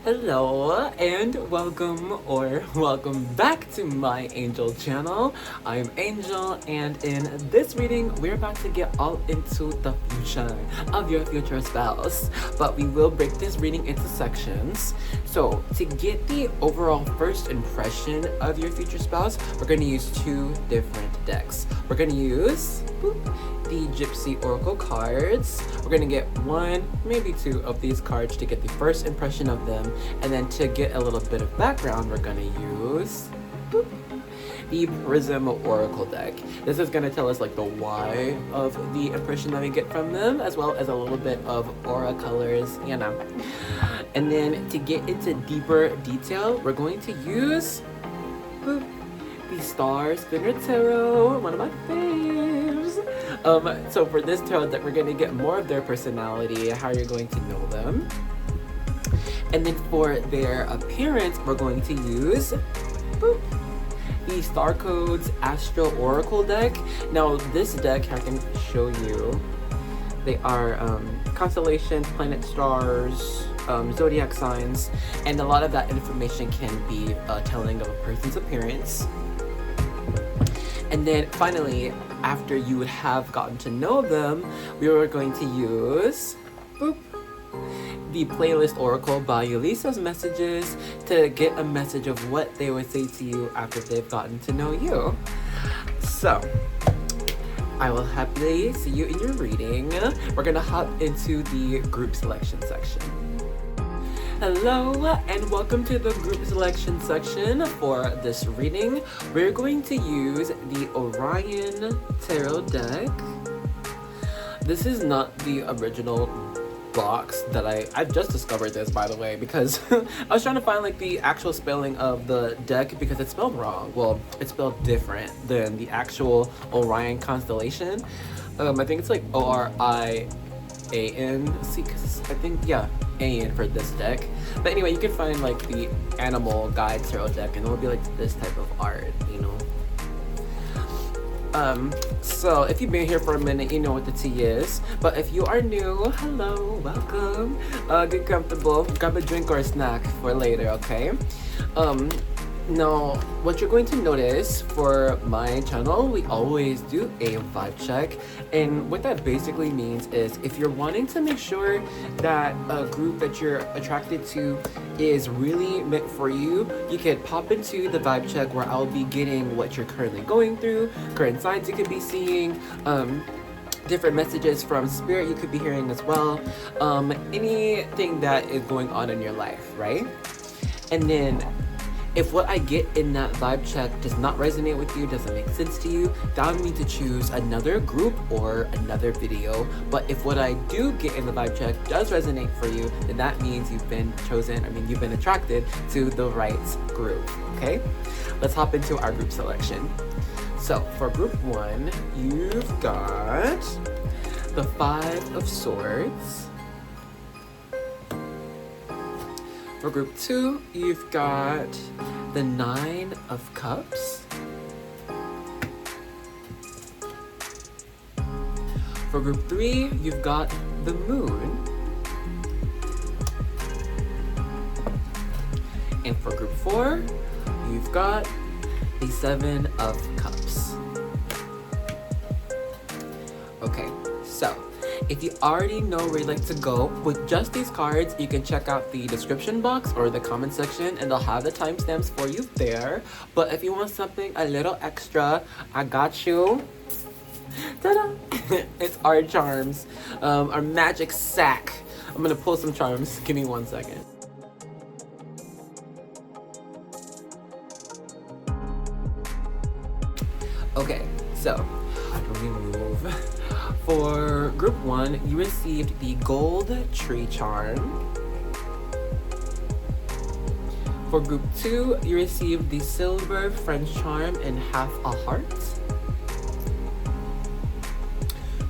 Hello and welcome back to my Angel channel. I'm Angel, and in this reading we're about to get all into the future of your future spouse, but we will break this reading into sections. So to get the overall first impression of your future spouse, we're going to use two different decks. We're going to use the Gypsy Oracle cards. We're gonna get one, maybe two of these cards to get the first impression of them, and then to get a little bit of background, we're gonna use the Prism Oracle deck. This is gonna tell us like the why of the impression that we get from them, as well as a little bit of aura colors, you know. And then to get into deeper detail, we're going to use the Star Spinner Tarot, one of my faves. So for this tarot deck, we're going to get more of their personality, how you're going to know them. And then for their appearance, we're going to use the Star Codes Astro Oracle deck. Now this deck, I can show you, they are constellations, planet stars, zodiac signs, and a lot of that information can be telling of a person's appearance. And then finally, after you would have gotten to know them, we were going to use the Playlist Oracle by Yulisa's messages to get a message of what they would say to you after they've gotten to know you. So, I will happily see you in your reading. We're gonna hop into the group selection section. Hello and welcome to the group selection section. For this reading, we're going to use the Orion Tarot deck. This is not the original box that I've just discovered this, by the way, because I was trying to find like the actual spelling of the deck because it's spelled wrong. Well, it's spelled different than the actual Orion constellation. I think it's like Orianc, because I think, yeah, AN for this deck. But anyway, you can find like the animal guide tarot deck and it'll be like this type of art, you know. So if you've been here for a minute, you know what the tea is. But if you are new, hello, welcome. Get comfortable, grab a drink or a snack for later, okay? Now, what you're going to notice for my channel, we always do a vibe check. And what that basically means is if you're wanting to make sure that a group that you're attracted to is really meant for you, you can pop into the vibe check where I'll be getting what you're currently going through, current signs you could be seeing, different messages from spirit you could be hearing as well, anything that is going on in your life, right? And then if what I get in that vibe check does not resonate with you, doesn't make sense to you, that would mean to choose another group or another video. But if what I do get in the vibe check does resonate for you, then that means you've been you've been attracted to the right group, okay? Let's hop into our group selection. So for group one, you've got the Five of Swords. For group two, you've got the Nine of Cups. For group three, you've got the Moon. And for group four, you've got the Seven of Cups. Okay, so if you already know where you'd like to go with just these cards, you can check out the description box or the comment section and they'll have the timestamps for you there. But if you want something a little extra, I got you. Ta-da! It's our charms, our magic sack. I'm gonna pull some charms. Give me 1 second. Okay, so let me move. For group one, you received the Gold Tree Charm. For group two, you received the Silver French Charm and Half a Heart.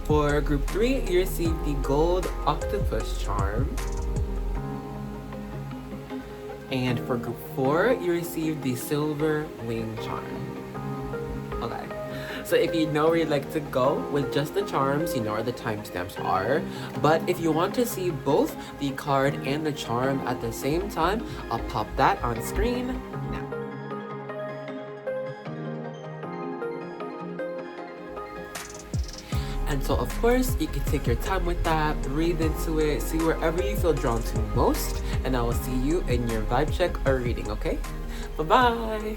For group three, you received the Gold Octopus Charm. And for group four, you received the Silver Wing Charm. Okay. So if you know where you'd like to go with just the charms, you know where the timestamps are. But if you want to see both the card and the charm at the same time, I'll pop that on screen now. And so of course, you can take your time with that, breathe into it, see wherever you feel drawn to most, and I will see you in your vibe check or reading, okay? Bye-bye!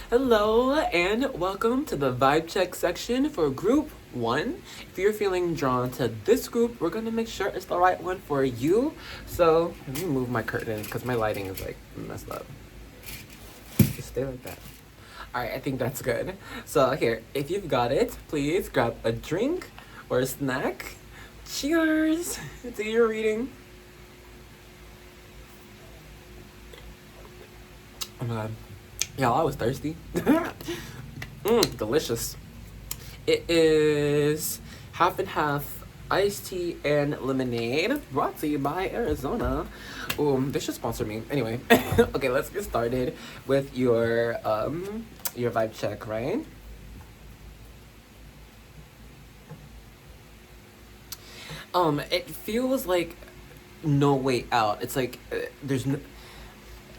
Hello, and welcome to the vibe check section for group 1. If you're feeling drawn to this group, we're gonna make sure it's the right one for you. So, let me move my curtains because my lighting is like messed up. Just stay like that. Alright, I think that's good. So here, if you've got it, please grab a drink or a snack. Cheers to your reading. Oh my god. Y'all, I was thirsty. Delicious. It is half and half iced tea and lemonade, brought to you by Arizona. They should sponsor me. Anyway, okay, let's get started with your vibe check, right? It feels like no way out. It's like there's no.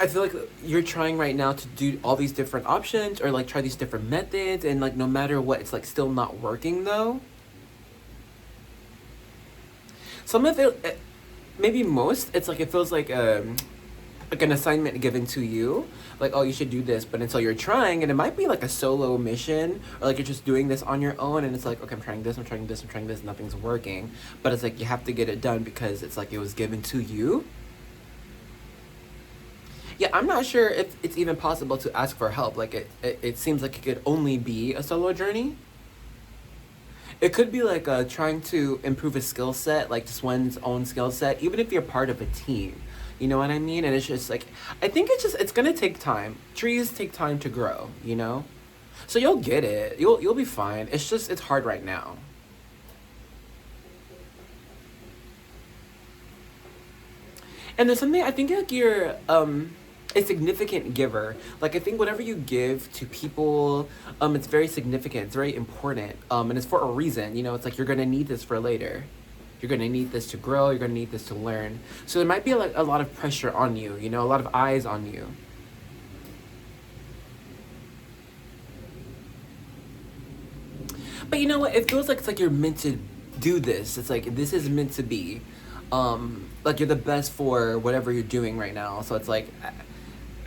I feel like you're trying right now to do all these different options or like try these different methods, and like no matter what, it's like still not working though. Some of it, maybe most, it's like it feels like an assignment given to you, like, oh, you should do this, but until you're trying, and it might be like a solo mission, or like you're just doing this on your own, and it's like, okay, I'm trying this, nothing's working, but it's like you have to get it done because it's like it was given to you. Yeah, I'm not sure if it's even possible to ask for help. Like it seems like it could only be a solo journey. It could be like trying to improve a skill set, like just one's own skill set, even if you're part of a team. You know what I mean? And it's just like, I think it's gonna take time. Trees take time to grow, you know? So you'll get it. You'll be fine. It's just, it's hard right now. And there's something, I think like you're a significant giver. Like I think whatever you give to people, it's very significant, it's very important, and it's for a reason. You know, it's like you're gonna need this for later. You're gonna need this to grow, you're gonna need this to learn. So there might be like a lot of pressure on you, you know, a lot of eyes on you. But you know what? It feels like it's like you're meant to do this. It's like this is meant to be. Like you're the best for whatever you're doing right now. So it's like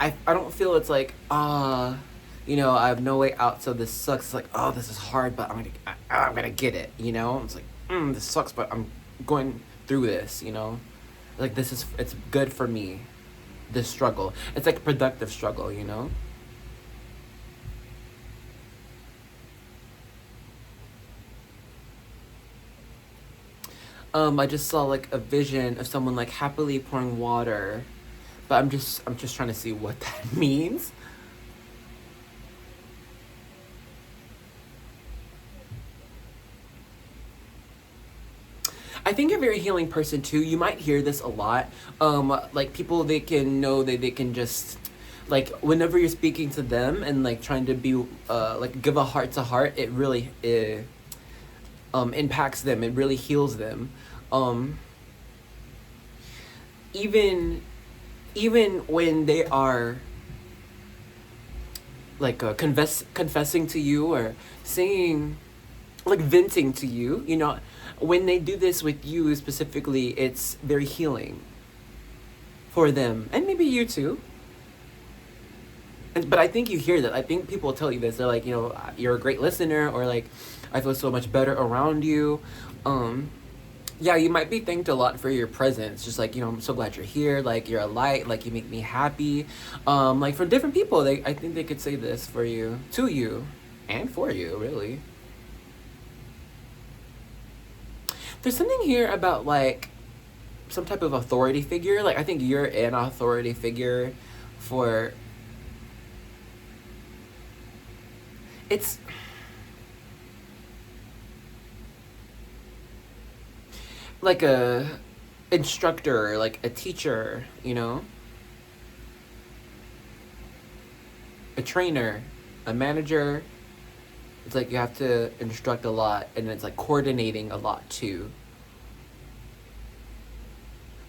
I don't feel it's like you know, I have no way out, so this sucks. It's like, oh, this is hard, but I'm gonna get it, you know? It's like, this sucks, but I'm going through this, you know? Like it's good for me, this struggle. It's like a productive struggle, you know? I just saw like a vision of someone like happily pouring water, but I'm just trying to see what that means. I think you're a very healing person too. You might hear this a lot. Like people, they can know that they can just, like whenever you're speaking to them and like trying to be like give a heart to heart, it really impacts them. It really heals them. Even when they are like confessing to you or saying, like venting to you, you know, when they do this with you specifically, it's very healing for them and maybe you too. But I think you hear that. I think people tell you this. They're like, you know, you're a great listener, or like, I feel so much better around you. Yeah, you might be thanked a lot for your presence. Just like, you know, I'm so glad you're here. Like, you're a light. Like, you make me happy. Like, for different people, I think they could say this for you, to you, and for you, really. There's something here about, like, some type of authority figure. Like, I think you're an authority figure for... It's... like a instructor, like a teacher, you know? A trainer, a manager, It's like you have to instruct a lot, and it's like coordinating a lot too.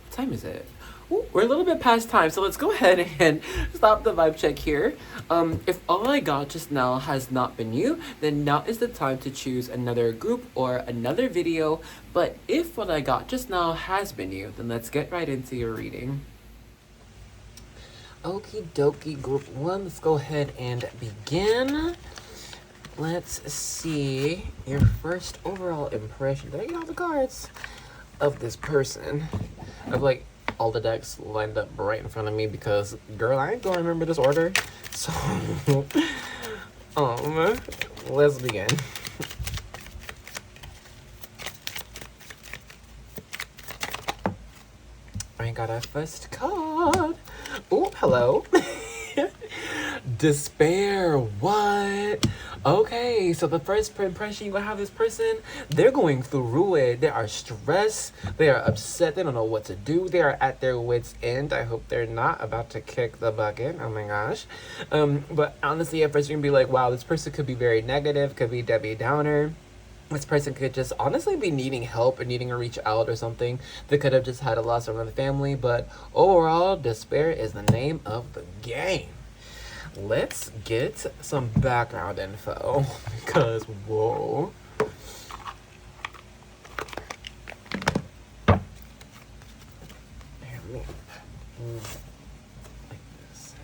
What time is it? Ooh, we're a little bit past time, so let's go ahead and stop the vibe check here. If all I got just now has not been you, then now is the time to choose another group or another video. But if what I got just now has been you, then let's get right into your reading. Okie dokie, group 1, let's go ahead and begin. Let's see your first overall impression. Did I get all the cards of this person? Of like all the decks lined up right in front of me because, girl, I ain't gonna remember this order. So, let's begin. I got our first card. Oh, hello. Despair. What? Okay, so the first impression you gonna have this person, they're going through it. They are stressed. They are upset. They don't know what to do. They are at their wits' end. I hope they're not about to kick the bucket. Oh my gosh. But honestly, at first you're gonna be like, wow, this person could be very negative, could be Debbie Downer. This person could just honestly be needing help or needing to reach out or something. They could have just had a loss around the family, but overall, despair is the name of the game. Let's get some background info because, whoa. Like this.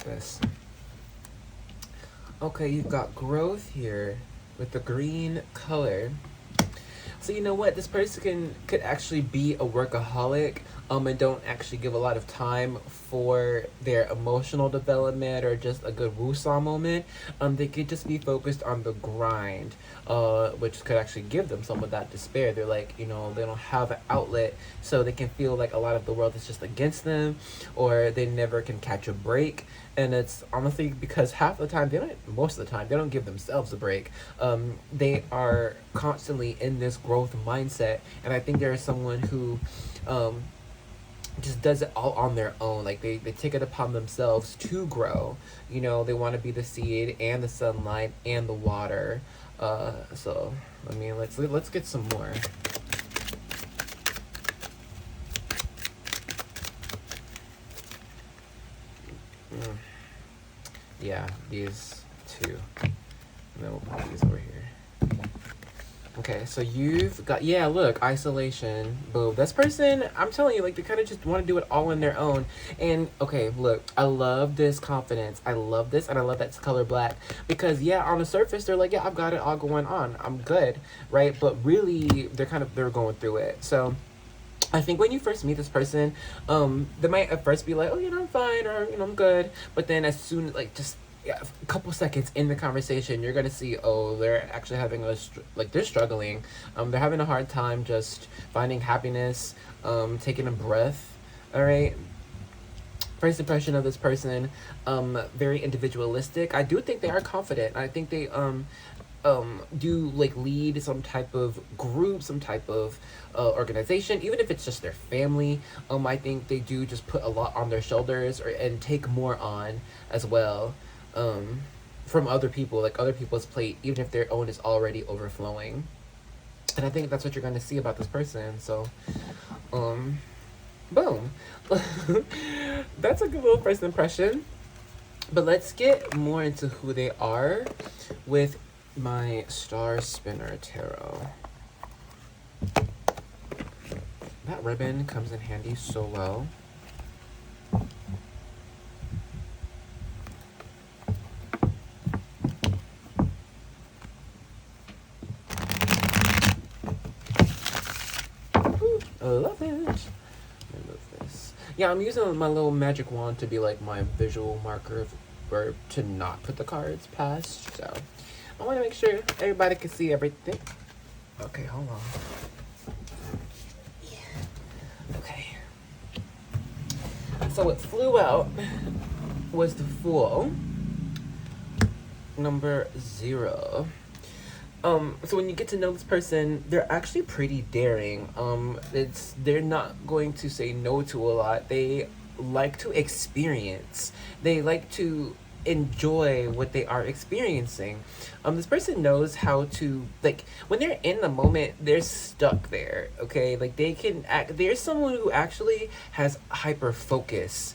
This. Okay, you've got growth here with the green color. So you know what, this person could actually be a workaholic and don't actually give a lot of time for their emotional development or just a good woo-saw moment. They could just be focused on the grind, which could actually give them some of that despair. They're like, you know, they don't have an outlet, so they can feel like a lot of the world is just against them, or they never can catch a break. And it's honestly because half the time, most of the time, they don't give themselves a break. They are constantly in this growth mindset. And I think there is someone who just does it all on their own. Like they take it upon themselves to grow. You know, they want to be the seed and the sunlight and the water. So, I mean, let's get some more. Yeah, these two. And then we'll put these over here. Okay, so you've got, yeah, look, isolation. Boom. This person, I'm telling you, like, they kind of just want to do it all on their own. And, okay, look, I love this confidence. I love this, and I love that it's color black. Because, yeah, on the surface, they're like, yeah, I've got it all going on. I'm good, right? But really, they're going through it. So I think when you first meet this person, they might at first be like, oh, you know, I'm fine, or, you know, I'm good. But then as soon, like, just a couple seconds in the conversation, you're going to see, oh, they're actually having they're struggling. They're having a hard time just finding happiness, taking a breath, all right? First impression of this person, very individualistic. I do think they are confident. I think they, do like lead some type of group, some type of organization, even if it's just their family. I think they do just put a lot on their shoulders and take more on as well, from other people, like other people's plate, even if their own is already overflowing. And I think that's what you're going to see about this person. So, boom. That's a good little first impression. But let's get more into who they are with my Star Spinner Tarot. That ribbon comes in handy so well. I love it. Let me move this. Yeah, I'm using my little magic wand to be like my visual marker where to not put the cards past. So I want to make sure everybody can see everything. Okay, hold on. Yeah. Okay. So what flew out was the Fool, number 0. So when you get to know this person, they're actually pretty daring. They're not going to say no to a lot. They like to experience. They like to enjoy what they are experiencing. This person knows how to, like, when they're in the moment, they're stuck there. Okay, like they can act. There's someone who actually has hyper focus,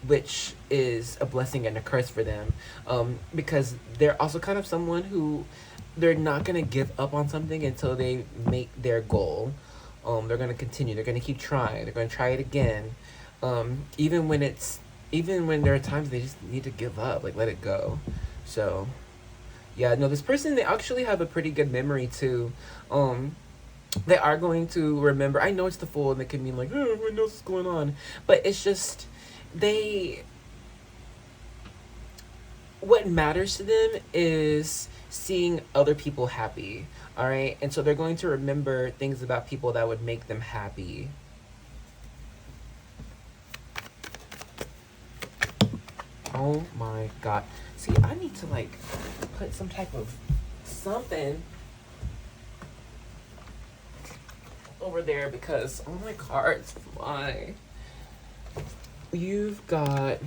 which is a blessing and a curse for them. Because they're also kind of someone who they're not gonna give up on something until they make their goal. They're gonna continue. They're gonna keep trying. They're gonna try it again, even when there are times they just need to give up, like let it go. So, yeah, no, this person, they actually have a pretty good memory too. They are going to remember. I know it's the Fool, and it can mean like, oh, everyone knows what's going on, but it's just they. What matters to them is seeing other people happy. All right, and so they're going to remember things about people that would make them happy. Oh my god. See, I need to like put some type of something over there because all my cards fly. You've got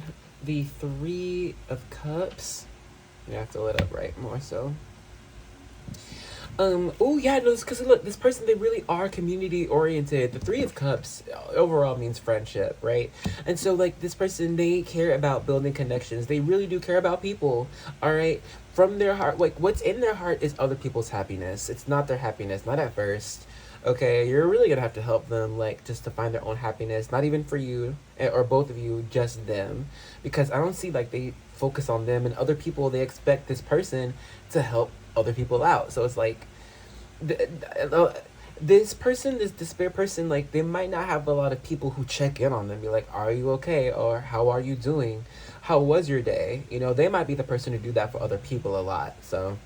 the Three of Cups. You have to fill it up right more so. Oh yeah, no, because look, this person, they really are community oriented. The Three of Cups overall means friendship, right? And so like this person, they care about building connections. They really do care about people, all right? From their heart, like what's in their heart is other people's happiness. It's not their happiness, not at first. Okay, you're really gonna have to help them, like, just to find their own happiness. Not even for you or both of you, just them, because I don't see like they focus on them and other people. They expect this person to help other people out. So it's like this person, this despair person, like they might not have a lot of people who check in on them, be like, are you okay, or how are you doing, how was your day? You know, they might be the person to do that for other people a lot. So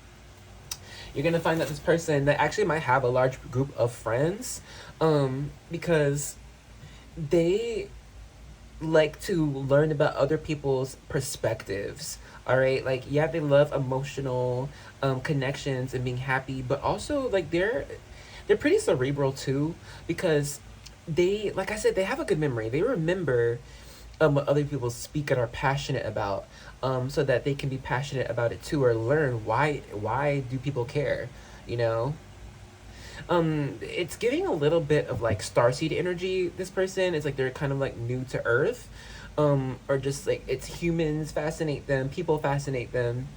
you're gonna find that this person, they actually might have a large group of friends, because they like to learn about other people's perspectives. All right, like yeah, they love emotional connections and being happy, but also like they're pretty cerebral too, because they, like I said, they have a good memory. They remember what other people speak and are passionate about, so that they can be passionate about it too, or learn why do people care, you know. It's giving a little bit of like starseed energy. This person is like they're kind of like new to Earth, or just like it's humans fascinate them, people fascinate them,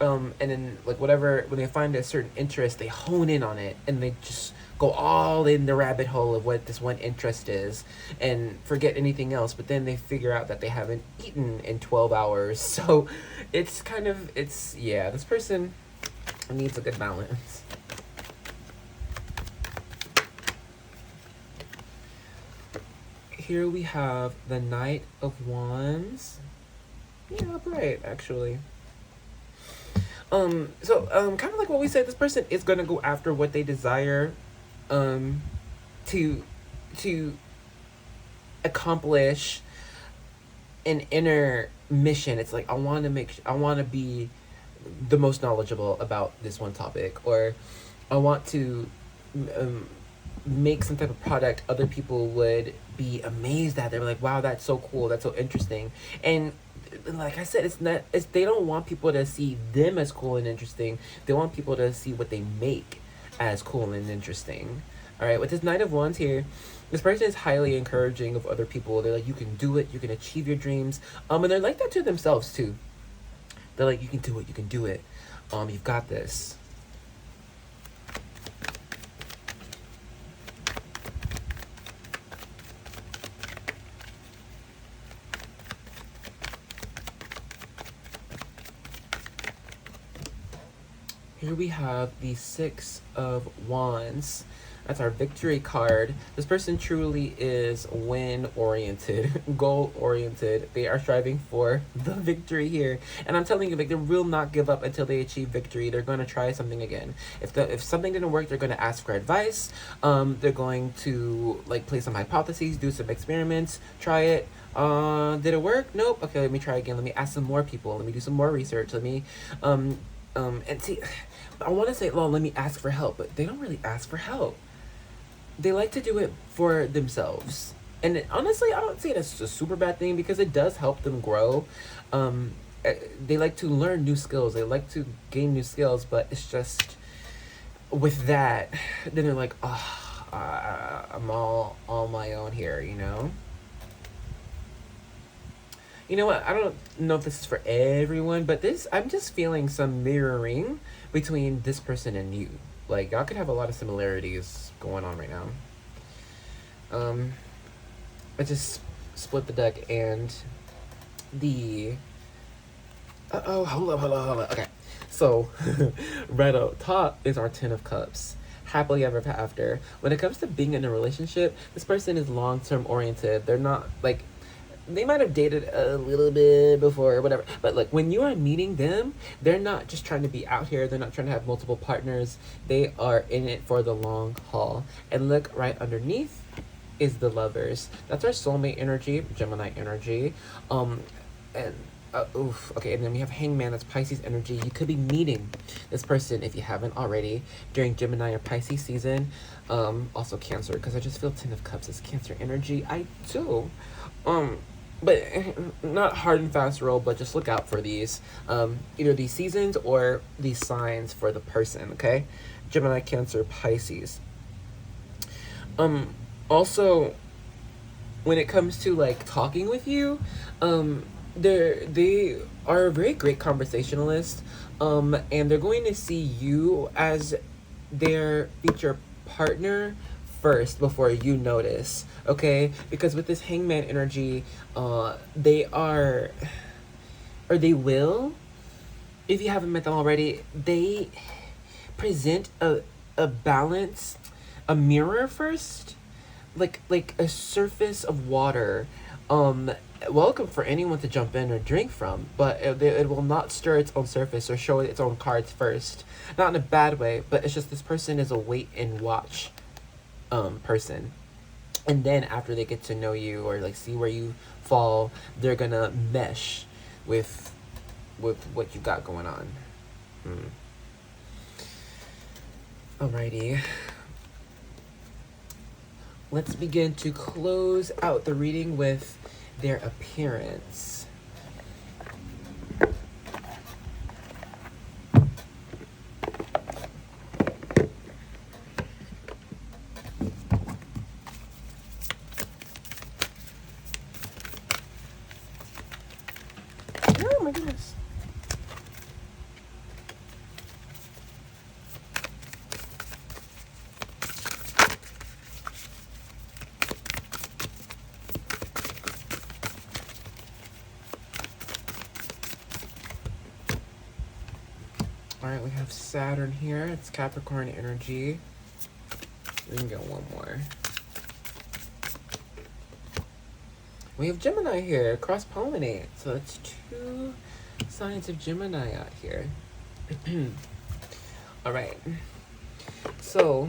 and then like whatever, when they find a certain interest, they hone in on it and they just go all in the rabbit hole of what this one interest is and forget anything else. But then they figure out that they haven't eaten in 12 hours. So it's kind of, it's, yeah, this person needs a good balance. Here we have the Knight of Wands. Yeah, right, actually. Kind of like what we said, this person is gonna go after what they desire, to accomplish an inner mission. It's like I want to be the most knowledgeable about this one topic, or I want to make some type of product other people would be amazed at. They're like, wow, that's so cool, that's so interesting. And like I said, they don't want people to see them as cool and interesting. They want people to see what they make as cool and interesting. All right, with this Knight of Wands here, this person is highly encouraging of other people. They're like, you can do it, you can achieve your dreams, and they're like that to themselves too. They're like, you can do it, you can do it, you've got this. Here we have the Six of Wands. That's our victory card. This person truly is win-oriented, goal-oriented. They are striving for the victory here. And I'm telling you, like, they will not give up until they achieve victory. They're going to try something again. If something didn't work, they're going to ask for advice. They're going to, like, play some hypotheses, do some experiments, try it. Did it work? Nope. Okay, let me try again. Let me ask some more people. Let me do some more research. Let me And see, I want to say, well, let me ask for help, but they don't really ask for help. They like to do it for themselves. And honestly, I don't say that's a super bad thing because it does help them grow. They like to learn new skills. They like to gain new skills, but it's just with that, then they're like, oh, I'm all on my own here, you know? You know what? I don't know if this is for everyone, but I'm just feeling some mirroring between this person and you. Like, y'all could have a lot of similarities going on right now. I just split the deck and the... hold up. Okay. So, right up top is our Ten of Cups. Happily ever after. When it comes to being in a relationship, this person is long-term oriented. They're not, like... They might have dated a little bit before or whatever. But, like, when you are meeting them, they're not just trying to be out here. They're not trying to have multiple partners. They are in it for the long haul. And look, right underneath is the Lovers. That's our soulmate energy, Gemini energy. Okay, and then we have Hangman, that's Pisces energy. You could be meeting this person, if you haven't already, during Gemini or Pisces season. Also Cancer, because I just feel Ten of Cups is Cancer energy. I do. But not hard and fast rule, but just look out for these. Either these seasons or these signs for the person, okay? Gemini, Cancer, Pisces. Also, when it comes to, like, talking with you, they are a very great conversationalist, and they're going to see you as their future partner first before you notice, okay? Because with this Hangman energy, they are, or they will, if you haven't met them already, they present a balance, a mirror first, like a surface of water, welcome for anyone to jump in or drink from, but it will not stir its own surface or show its own cards first. Not in a bad way, but it's just this person is a wait and watch person. And then after they get to know you or like see where you fall, they're gonna mesh with what you got going on. Alrighty. Let's begin to close out the reading with their appearance. Oh my goodness. Alright, we have Saturn here. It's Capricorn energy. We can get one more. We have Gemini here, cross-pollinate. So it's 2 signs of Gemini out here. Alright. So,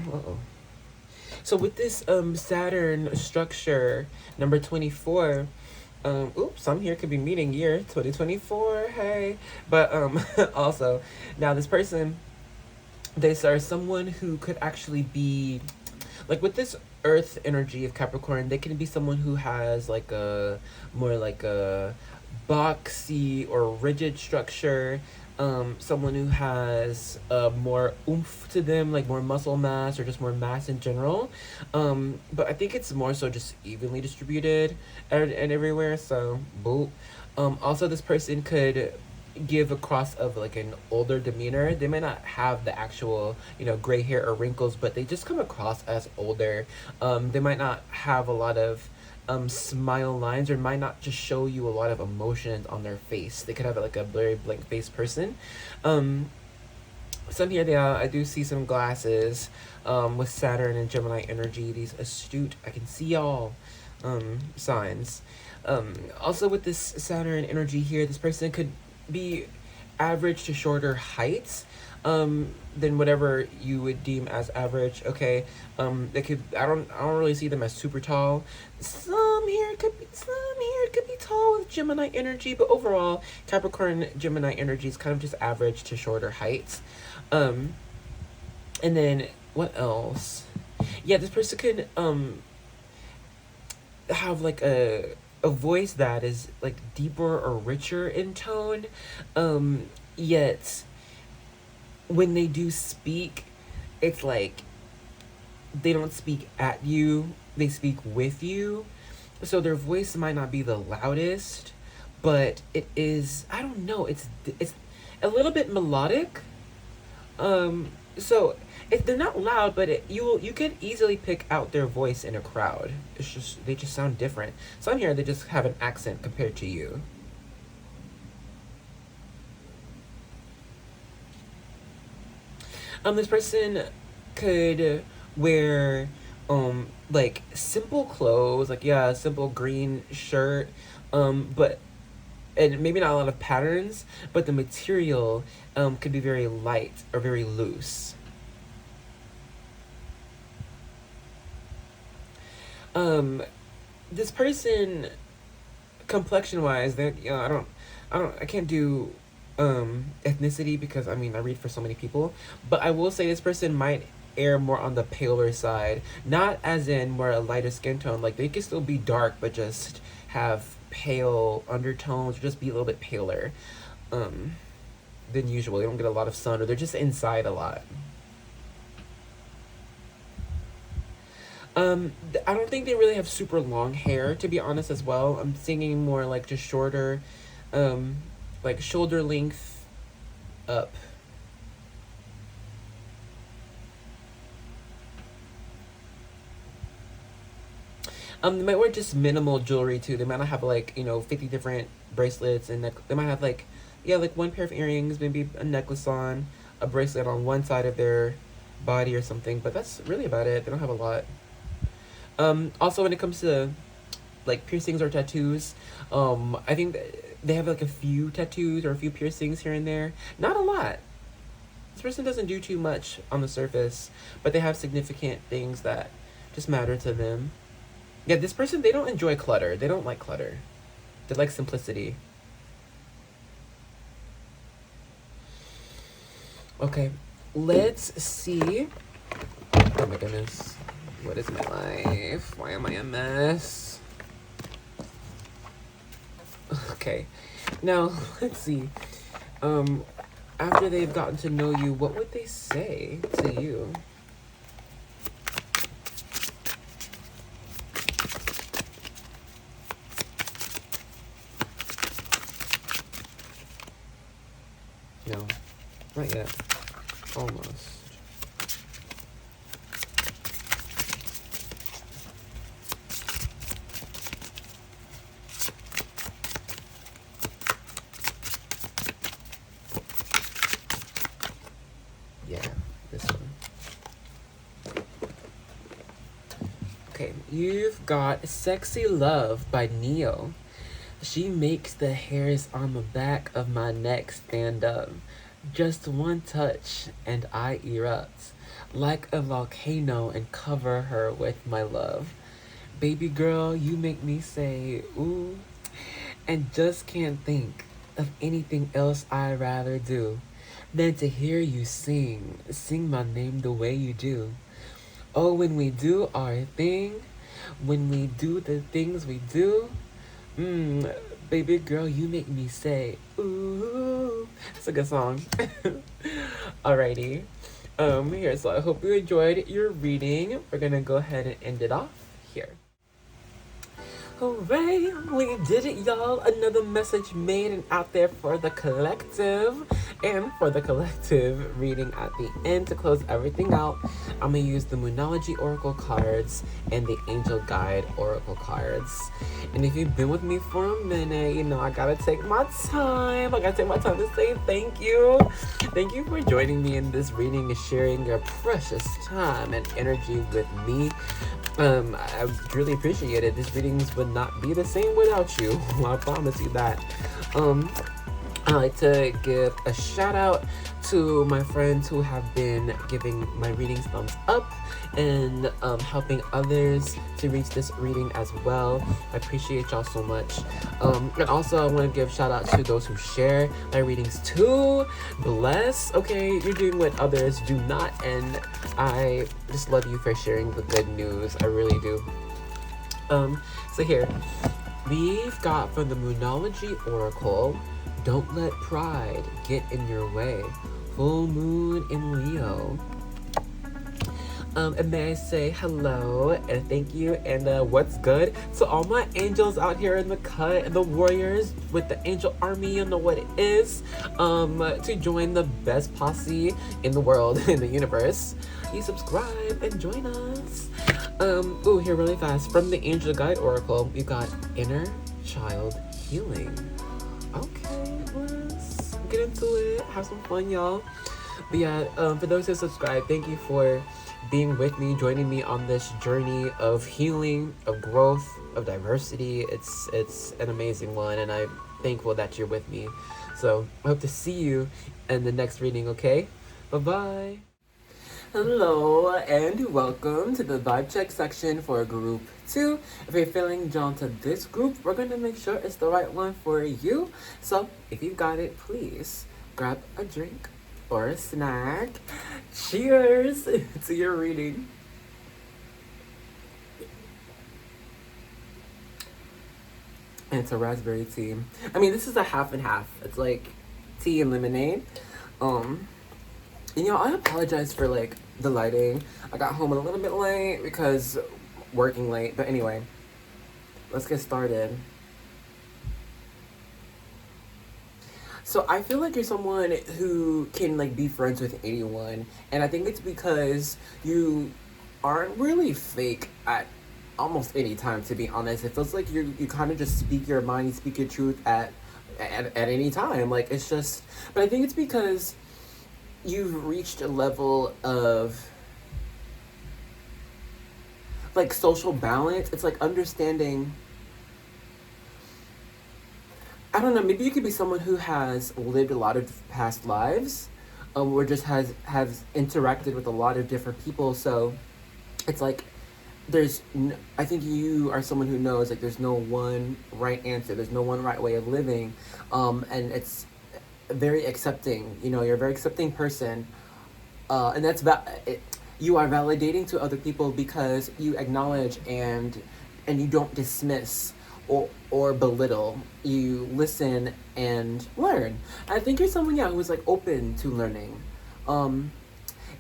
So with this Saturn structure, number 24, some here could be meeting year 2024, hey. But also, now this person, they are someone who could actually be, like with this earth energy of Capricorn, they can be someone who has like a more like a boxy or rigid structure, someone who has more oomph to them, like more muscle mass or just more mass in general, but I think it's more so just evenly distributed and everywhere, so boop. Also this person could give across of like an older demeanor. They may not have the actual, gray hair or wrinkles, but they just come across as older. They might not have a lot of smile lines, or might not just show you a lot of emotions on their face. They could have like a very blank face person. Some here I do see some glasses with Saturn and Gemini energy, these astute, I can see y'all signs. Also with this Saturn energy here, this person could be average to shorter heights than whatever you would deem as average, okay? They could, I don't really see them as super tall. Some here could be tall with Gemini energy, but overall, Capricorn Gemini energy is kind of just average to shorter heights. And then what else? Yeah, this person could have like a voice that is like deeper or richer in tone, yet when they do speak, it's like they don't speak at you, they speak with you. So their voice might not be the loudest, but it is, I don't know, it's a little bit melodic. So they're not loud, but you could easily pick out their voice in a crowd. It's just, they just sound different. Some here, they just have an accent compared to you. This person could wear like simple clothes, like yeah, a simple green shirt, but and maybe not a lot of patterns, but the material could be very light or very loose. This person, complexion wise, they I can't do ethnicity because I mean I read for so many people, but I will say this person might err more on the paler side, not as in more a lighter skin tone, like they can still be dark but just have pale undertones or just be a little bit paler than usual. They don't get a lot of sun, or they're just inside a lot. I don't think they really have super long hair, to be honest, as well. I'm thinking more like just shorter, like shoulder length up. They might wear just minimal jewelry too. They might not have like, 50 different bracelets, and they might have like, yeah, like one pair of earrings, maybe a necklace on, a bracelet on one side of their body or something, but that's really about it. They don't have a lot. Also when it comes to like piercings or tattoos, I think they have like a few tattoos or a few piercings here and there. Not a lot. This person doesn't do too much on the surface, but they have significant things that just matter to them. Yeah, this person, they don't enjoy clutter. They don't like clutter. They like simplicity. Okay, let's see. Oh my goodness. What is my life? Why am I a mess? Okay, now let's see. After they've gotten to know you, what would they say to you? No, not yet. Almost. Yeah, this one. Okay, you've got Sexy Love by Neo. She makes the hairs on the back of my neck stand up. Just one touch and I erupt like a volcano and cover her with my love. Baby girl, you make me say ooh, and just can't think of anything else I'd rather do than to hear you sing my name the way you do. Oh, when we do our thing, when we do the things we do, baby girl, you make me say, ooh. It's a good song. Alrighty. Here, so I hope you enjoyed your reading. We're gonna go ahead and end it off here. Hooray, we did it, y'all. Another message made and out there for the collective. And for the collective reading at the end to close everything out, I'm going to use the Moonology Oracle cards and the Angel Guide Oracle cards. And if you've been with me for a minute, I got to take my time. I got to take my time to say thank you. Thank you for joining me in this reading and sharing your precious time and energy with me. I really appreciate it. These readings would not be the same without you. I promise you that. I like to give a shout out to my friends who have been giving my readings thumbs up and helping others to reach this reading as well. I appreciate y'all so much. And also I want to give shout out to those who share my readings too. Bless. Okay, you're doing what others do not, and I just love you for sharing the good news. I really do. So here we've got from the Moonology Oracle, don't let pride get in your way. Full moon in Leo. And may I say hello and thank you and what's good to all my angels out here in the cut and the warriors with the angel army, you know what it is, to join the best posse in the world, in the universe. You subscribe and join us. Ooh, here really fast. From the Angel Guide Oracle, we got Inner Child Healing. Okay, let's get into it. Have some fun, y'all. But yeah, for those who subscribe, thank you for being with me, joining me on this journey of healing, of growth, of diversity. It's an amazing one, and I'm thankful that you're with me. So I hope to see you in the next reading, okay? Bye-bye. Hello and welcome to the vibe check section for group 2. If you're feeling drawn to this group, we're going to make sure it's the right one for you. So if you've got it, please grab a drink or a snack. Cheers to your reading. And it's a raspberry tea. I mean, this is a half and half. It's like tea and lemonade. You know, I apologize for like the lighting. I got home a little bit late because working late. But anyway, let's get started. So I feel like you're someone who can like be friends with anyone, and I think it's because you aren't really fake at almost any time, to be honest. It feels like you kind of just speak your mind, you speak your truth at any time. Like, it's just, but I think it's because you've reached a level of like social balance. It's like understanding, I don't know, maybe you could be someone who has lived a lot of past lives, or just has interacted with a lot of different people. So it's like I think you are someone who knows like there's no one right answer, there's no one right way of living, and it's very accepting. You know, you're a very accepting person, and that's you are validating to other people because you acknowledge and you don't dismiss or belittle. You listen and learn. I think you're someone, yeah, who's like open to learning.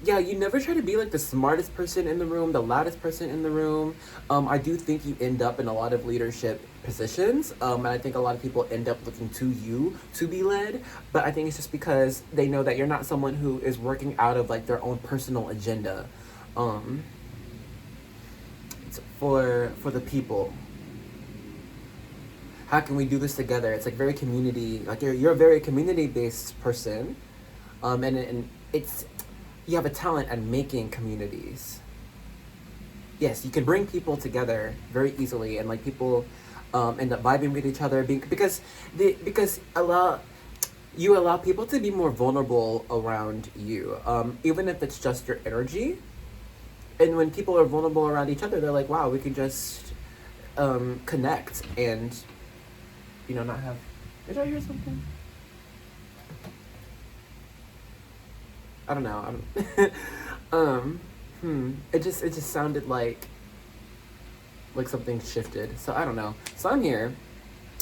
Yeah, you never try to be like the smartest person in the room, the loudest person in the room. I do think you end up in a lot of leadership positions, and I think a lot of people end up looking to you to be led, but I think it's just because they know that you're not someone who is working out of like their own personal agenda. It's for the people. How can we do this together? It's like very community, like you're a very community-based person, and it's, you have a talent at making communities. Yes, you can bring people together very easily, and like people end up vibing with each other because you allow people to be more vulnerable around you, even if it's just your energy. And when people are vulnerable around each other, they're like, wow, we can just connect and, you know, not have. Did I hear something? I don't know. It just sounded like something shifted. So I don't know. So I'm here.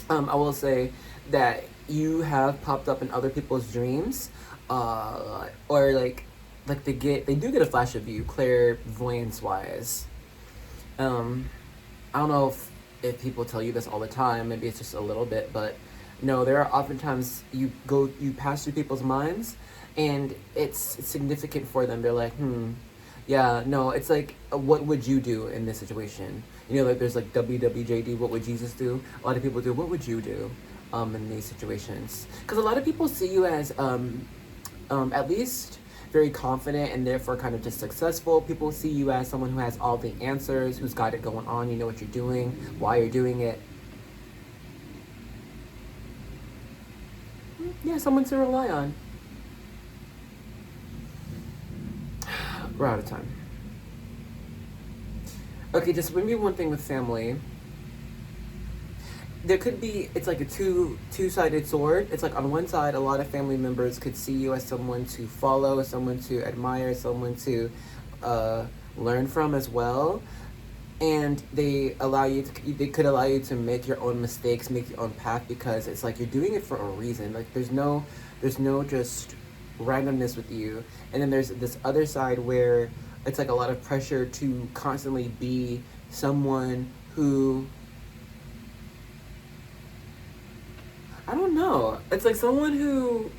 I will say that you have popped up in other people's dreams, or like they do get a flash of you, clairvoyance wise. I don't know if people tell you this all the time. Maybe it's just a little bit, but no, there are oftentimes you pass through people's minds, and it's significant for them. They're like, yeah, no, it's like, what would you do in this situation? You know, like there's like WWJD, what would Jesus do? A lot of people do, what would you do in these situations? Because a lot of people see you as at least very confident and therefore kind of just successful. People see you as someone who has all the answers, who's got it going on, you know what you're doing, why you're doing it. Yeah, someone to rely on. We're out of time. Okay, just maybe one thing with family. There could be, it's like a two-sided sword. It's like on one side, a lot of family members could see you as someone to follow, someone to admire, someone to learn from as well. And they could allow you to make your own mistakes, make your own path, because it's like you're doing it for a reason. Like there's no just randomness with you. And then there's this other side where it's like a lot of pressure to constantly be someone who, I don't know. It's like someone who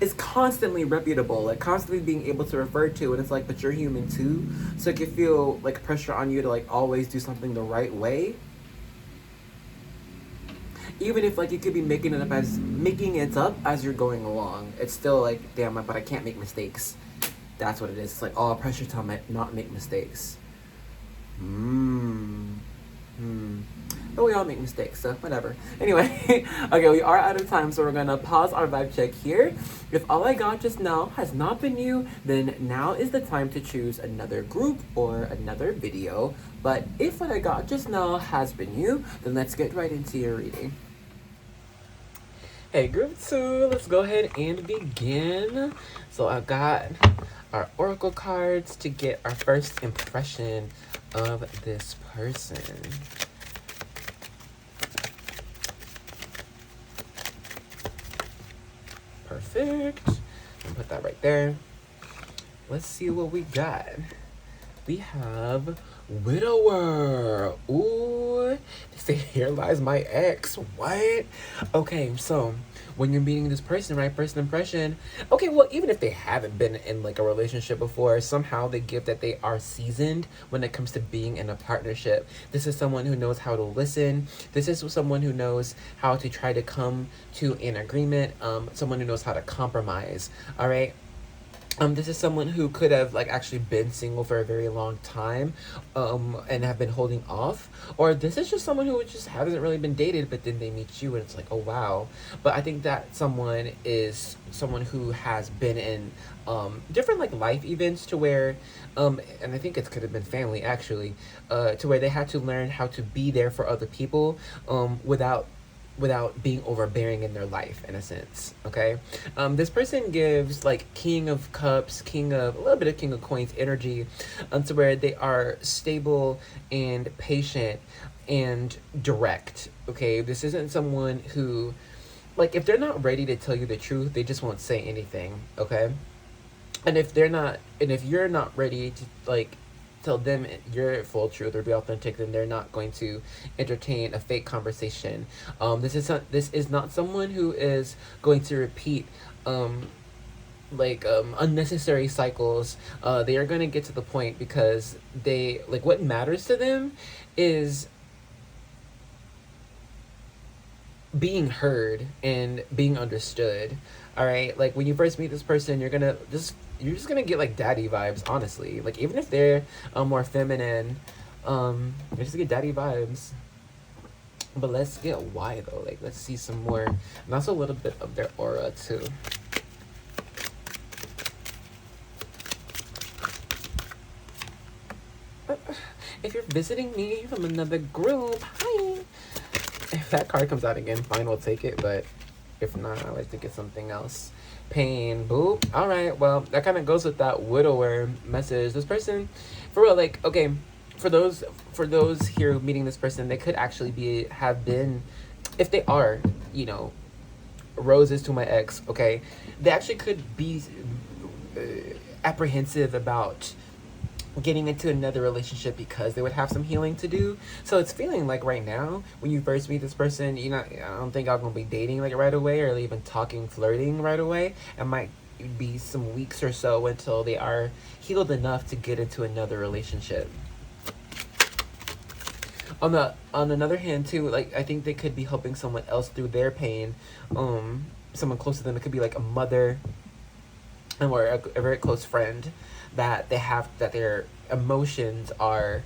is constantly reputable, like constantly being able to refer to, and it's like, but you're human too. So it can feel like pressure on you to like always do something the right way. Even if like you could be making it up as you're going along, it's still like, damn, but I can't make mistakes. That's what it is. It's like all pressure to not make mistakes. But we all make mistakes, so whatever. Anyway, okay, we are out of time, so we're gonna pause our vibe check here. If all I got just now has not been you, then now is the time to choose another group or another video. But if what I got just now has been you, then let's get right into your reading. Hey, group 2, let's go ahead and begin. So I've got our oracle cards to get our first impression of this person. Perfect. And put that right there. Let's see what we got. We have widower. Ooh, they say here lies my ex. What? Okay, so when you're meeting this person, right? First impression. Okay, well, even if they haven't been in like a relationship before, somehow they give that they are seasoned when it comes to being in a partnership. This is someone who knows how to listen. This is someone who knows how to try to come to an agreement. Someone who knows how to compromise. All right. This is someone who could have like actually been single for a very long time, and have been holding off, or this is just someone who just hasn't really been dated, but then they meet you and it's like, oh wow. But I think that someone is someone who has been in different like life events to where, and I think it could have been family actually, to where they had to learn how to be there for other people, without being overbearing in their life, in a sense. Okay, this person gives like King of Cups, a little bit of King of Coins energy, to where they are stable and patient and direct. Okay, this isn't someone who, like, if they're not ready to tell you the truth, they just won't say anything. Okay, and if you're not ready to like tell them your full truth or be authentic, then they're not going to entertain a fake conversation. This is not someone who is going to repeat unnecessary cycles. They are going to get to the point because they like what matters to them is being heard and being understood. All right, like when you first meet this person, you're just gonna get like daddy vibes, honestly. Like even if they're more feminine, you just get daddy vibes. But let's get why though. Like let's see some more, and also a little bit of their aura too. If you're visiting me from another group, hi. If that card comes out again, fine, we'll take it. But if not, I like to get something else. Pain, boop. All right, well, that kind of goes with that widower message. This person, for real, like, okay, for those here meeting this person, they could actually have been, if they are, you know, roses to my ex. Okay, they actually could be apprehensive about getting into another relationship because they would have some healing to do. So it's feeling like right now, when you first meet this person, I don't think y'all gonna be dating like right away or even talking, flirting right away. It might be some weeks or so until they are healed enough to get into another relationship. On another hand too, like I think they could be helping someone else through their pain. Someone close to them. It could be like a mother or a very close friend that their emotions are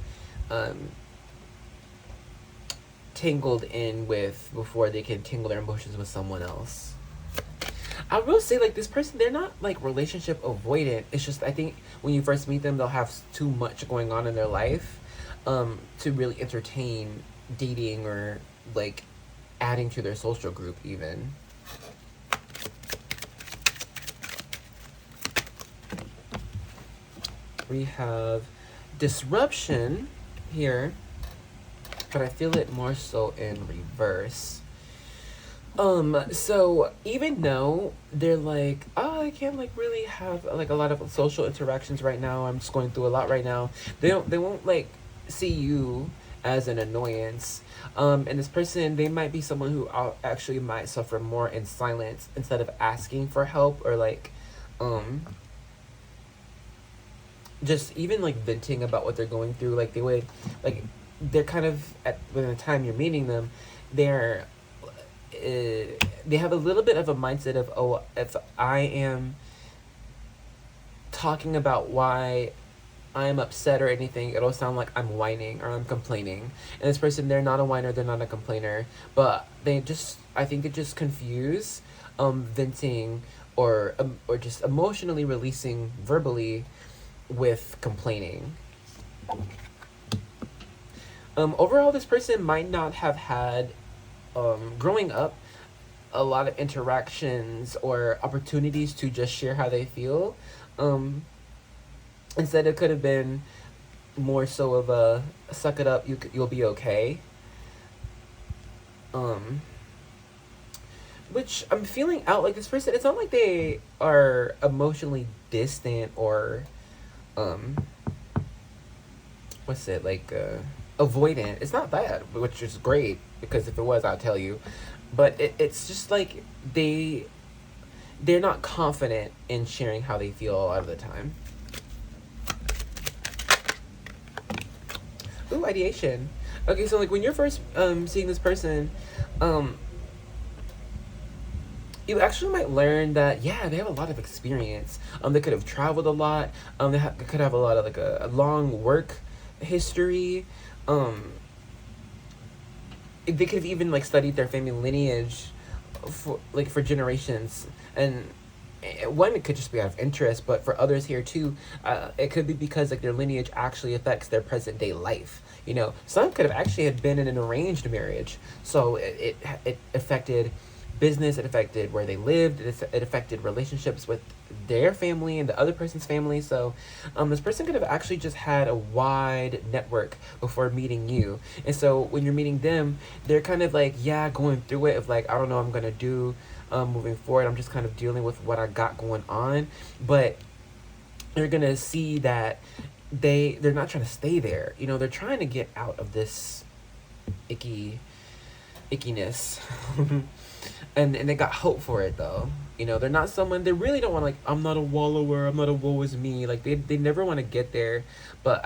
tangled in with before they can tangle their emotions with someone else. I will say, like, this person, they're not like relationship avoidant. It's just, I think when you first meet them, they'll have too much going on in their life to really entertain dating or like adding to their social group even. We have disruption here, but I feel it more so in reverse. So even though they're like, oh, I can't like really have like a lot of social interactions right now, I'm just going through a lot right now, they won't like see you as an annoyance. And this person, they might be someone who actually might suffer more in silence instead of asking for help, or like just even like venting about what they're going through. Like they would, like, they're kind of at the time you're meeting them, they're they have a little bit of a mindset of, oh, if I am talking about why I'm upset or anything, it'll sound like I'm whining or I'm complaining. And this person, they're not a whiner, they're not a complainer, but they just, I think they just confuse venting or just emotionally releasing verbally with complaining. Overall, this person might not have had growing up a lot of interactions or opportunities to just share how they feel. Instead, it could have been more so of a suck it up, you'll be okay. Which I'm feeling out like this person, it's not like they are emotionally distant or what's it, like avoidant. It's not that, which is great, because if it was, I'll tell you. But it's just like they're not confident in sharing how they feel a lot of the time. Ooh, ideation. Okay, so like when you're first seeing this person, you actually might learn that, yeah, they have a lot of experience. They could have traveled a lot. They could have a lot of like a long work history. They could have even like studied their family lineage for generations. And one, it could just be out of interest, but for others here too, it could be because like their lineage actually affects their present day life. You know, some could have actually had been in an arranged marriage, so it affected business, it affected where they lived, it affected relationships with their family and the other person's family. So this person could have actually just had a wide network before meeting you. And so when you're meeting them, they're kind of like, yeah, going through it of like, I don't know what I'm gonna do moving forward. I'm just kind of dealing with what I got going on. But you're gonna see that they're not trying to stay there. You know, they're trying to get out of this ickiness. And they got hope for it though. You know, they're not someone, they really don't want to like, I'm not a wallower, I'm not a woe is me. Like they never want to get there. But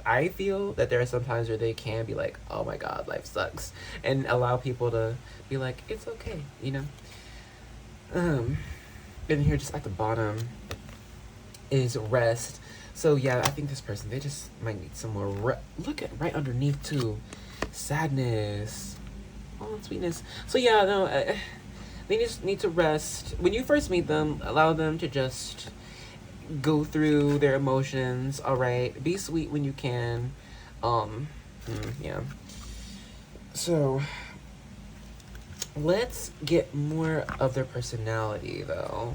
I feel that there are some times where they can be like, oh my God, life sucks. And allow people to be like, it's okay, you know? And here just at the bottom is rest. So yeah, I think this person, they just might need some more look at right underneath too. Sadness. Oh, sweetness. So yeah, no, they just need to rest. When you first meet them, allow them to just go through their emotions. All right, be sweet when you can. Yeah. So let's get more of their personality though.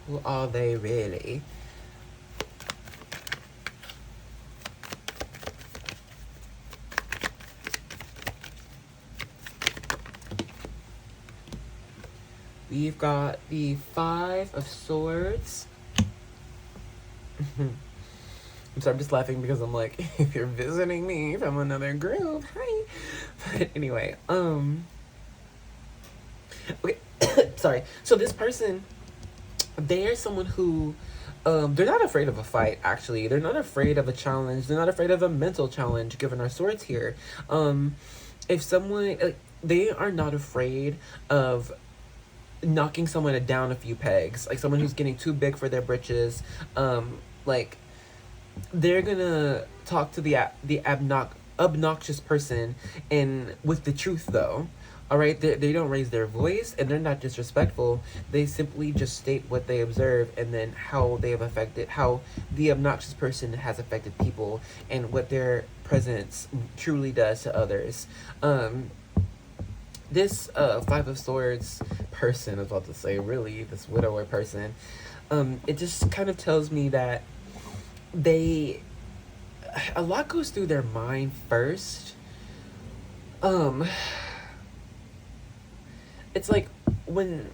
Who are they really? We've got the 5 of Swords. I'm just laughing because I'm like, if you're visiting me from another group, hi. But anyway, okay, sorry. So this person, they are someone who, they're not afraid of a fight, actually. They're not afraid of a challenge. They're not afraid of a mental challenge, given our swords here. If someone, like, they are not afraid of knocking someone down a few pegs, like someone who's getting too big for their britches. Like they're gonna talk to the obnoxious person, and with the truth though. All right, they don't raise their voice, and they're not disrespectful. They simply just state what they observe, and then how they have affected, how the obnoxious person has affected people, and what their presence truly does to others. This Five of Swords person, I was about to say, really, this widower person, it just kind of tells me that they, a lot goes through their mind first. It's like when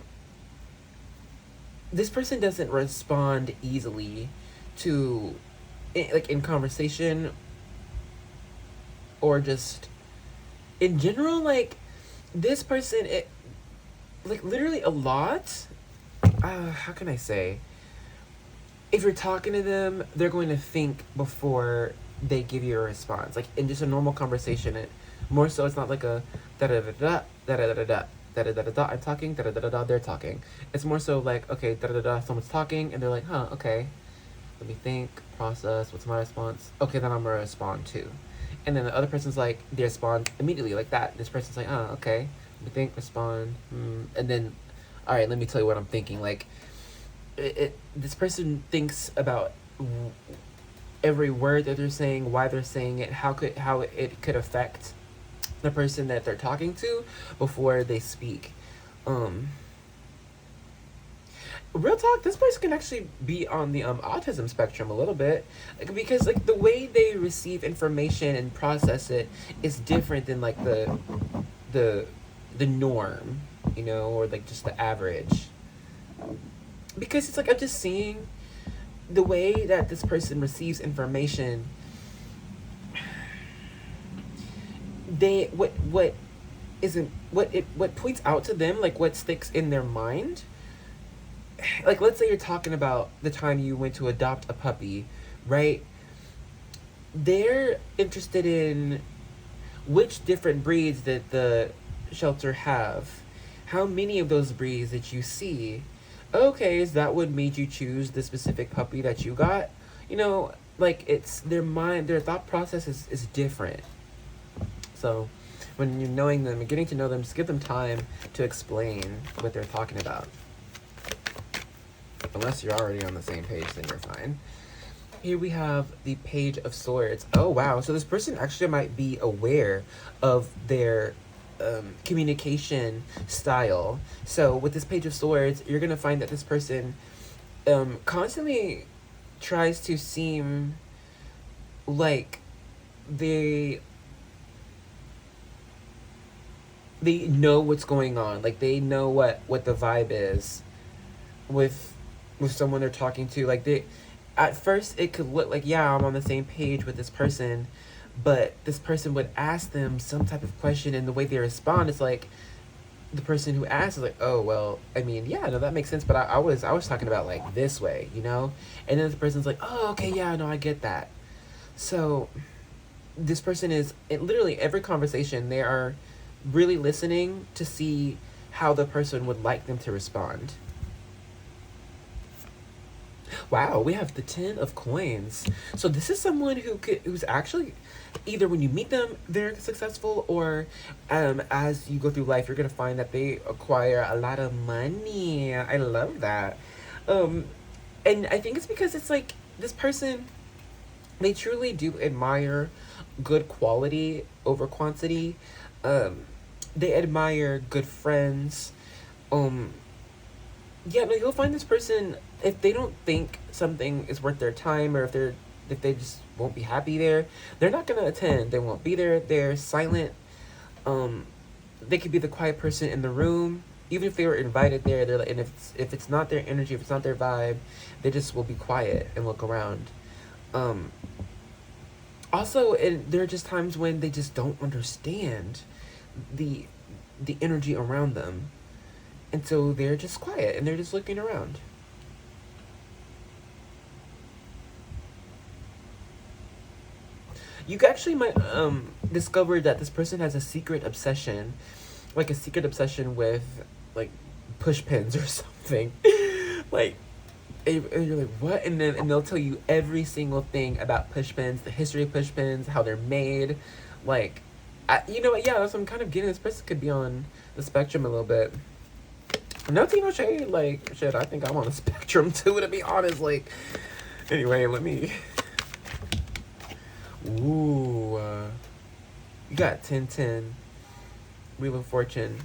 this person doesn't respond easily to, like, in conversation, or just in general, like, this person, it, like, literally a lot, how can I say, if you're talking to them, they're going to think before they give you a response. Like, in just a normal conversation, it more so, it's not like a da da da da da da da da da da da da da, I'm talking, da da da da, they're talking. It's more so like, okay, da da da, someone's talking, and they're like, huh, okay, let me think, process, what's my response? Okay, then I'm gonna respond too. And then the other person's like, they respond immediately like that. This person's like, oh, okay, let me think, respond, and then, all right, let me tell you what I'm thinking. Like, this person thinks about every word that they're saying, why they're saying it, how it could affect the person that they're talking to before they speak. Real talk, this person can actually be on the autism spectrum a little bit, like, because, like, the way they receive information and process it is different than, like, the norm, you know, or, like, just the average. Because it's like, I'm just seeing the way that this person receives information. They, what isn't, what points out to them, like, what sticks in their mind. Like, let's say you're talking about the time you went to adopt a puppy, right? They're interested in which different breeds that the shelter have. How many of those breeds that you see? Okay, is that what made you choose the specific puppy that you got? You know, like, it's their mind, their thought process is different. So when you're knowing them and getting to know them, just give them time to explain what they're talking about. Unless you're already on the same page, then you're fine. Here we have the Page of Swords. Oh, wow. So this person actually might be aware of their communication style. So with this Page of Swords, you're going to find that this person constantly tries to seem like they know what's going on. Like, they know what the vibe is with someone they're talking to. Like, they, at first it could look like, yeah, I'm on the same page with this person, but this person would ask them some type of question, and the way they respond is like, the person who asks is like, oh, well, I mean, yeah, no, that makes sense, but I was talking about, like, this way, you know? And then the person's like, oh, okay, yeah, no, I get that. So this person is, literally every conversation, they are really listening to see how the person would like them to respond. Wow, we have the 10 of Coins. So this is someone who's actually, either when you meet them, they're successful, or as you go through life, you're going to find that they acquire a lot of money. I love that. And I think it's because it's like, this person, they truly do admire good quality over quantity. They admire good friends. Yeah, no, you'll find this person, if they don't think something is worth their time, or if they just won't be happy there, they're not gonna attend. They won't be there. They're silent. They could be the quiet person in the room, even if they were invited there. They're like, and if it's not their energy, if it's not their vibe, they just will be quiet and look around. Also, and there are just times when they just don't understand the energy around them. And so they're just quiet, and they're just looking around. You actually might discover that this person has a secret obsession, like a secret obsession with, like, push pins or something. Like, and you're like, what? And they'll tell you every single thing about push pins, the history of push pins, how they're made, Like, you know what, yeah, that's what I'm kind of getting. This person could be on the spectrum a little bit. No tea, no shade. Like, shit, I think I'm on the spectrum too, to be honest. Like, anyway, let me... Ooh, you got 10-10, Wheel of Fortune.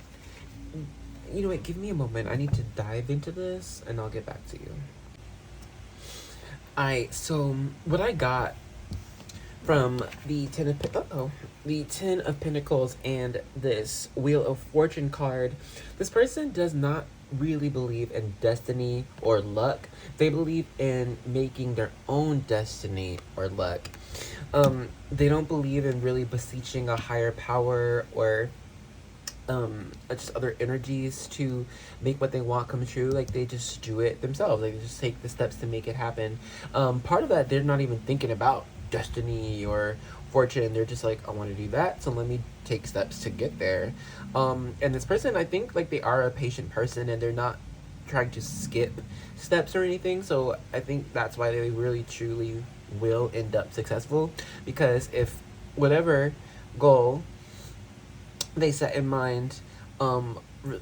You know what, give me a moment. I need to dive into this, and I'll get back to you. Alright, so what I got from the the 10 of Pentacles and this Wheel of Fortune card, this person does not really believe in destiny or luck. They believe in making their own destiny or luck. They don't believe in really beseeching a higher power or just other energies to make what they want come true. Like, they just do it themselves. They just take the steps to make it happen. Part of that, they're not even thinking about destiny or fortune. They're just like, I want to do that, so let me take steps to get there. And this person, I think, like, they are a patient person, and they're not trying to skip steps or anything. So I think that's why they really truly will end up successful, because if whatever goal they set in mind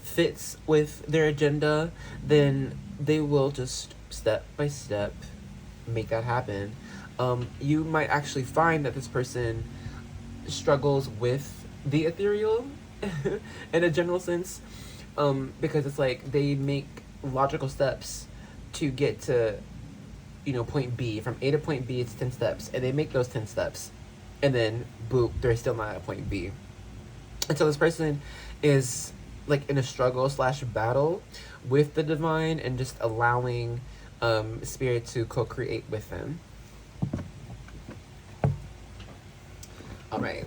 fits with their agenda, then they will just step by step make that happen. You might actually find that this person struggles with the ethereal in a general sense, because it's like they make logical steps to get to, you know, point B. From A to point B, it's 10 steps, and they make those 10 steps, and then boop, they're still not at point B. And so this person is like in a struggle slash battle with the divine, and just allowing spirit to co-create with them. All right,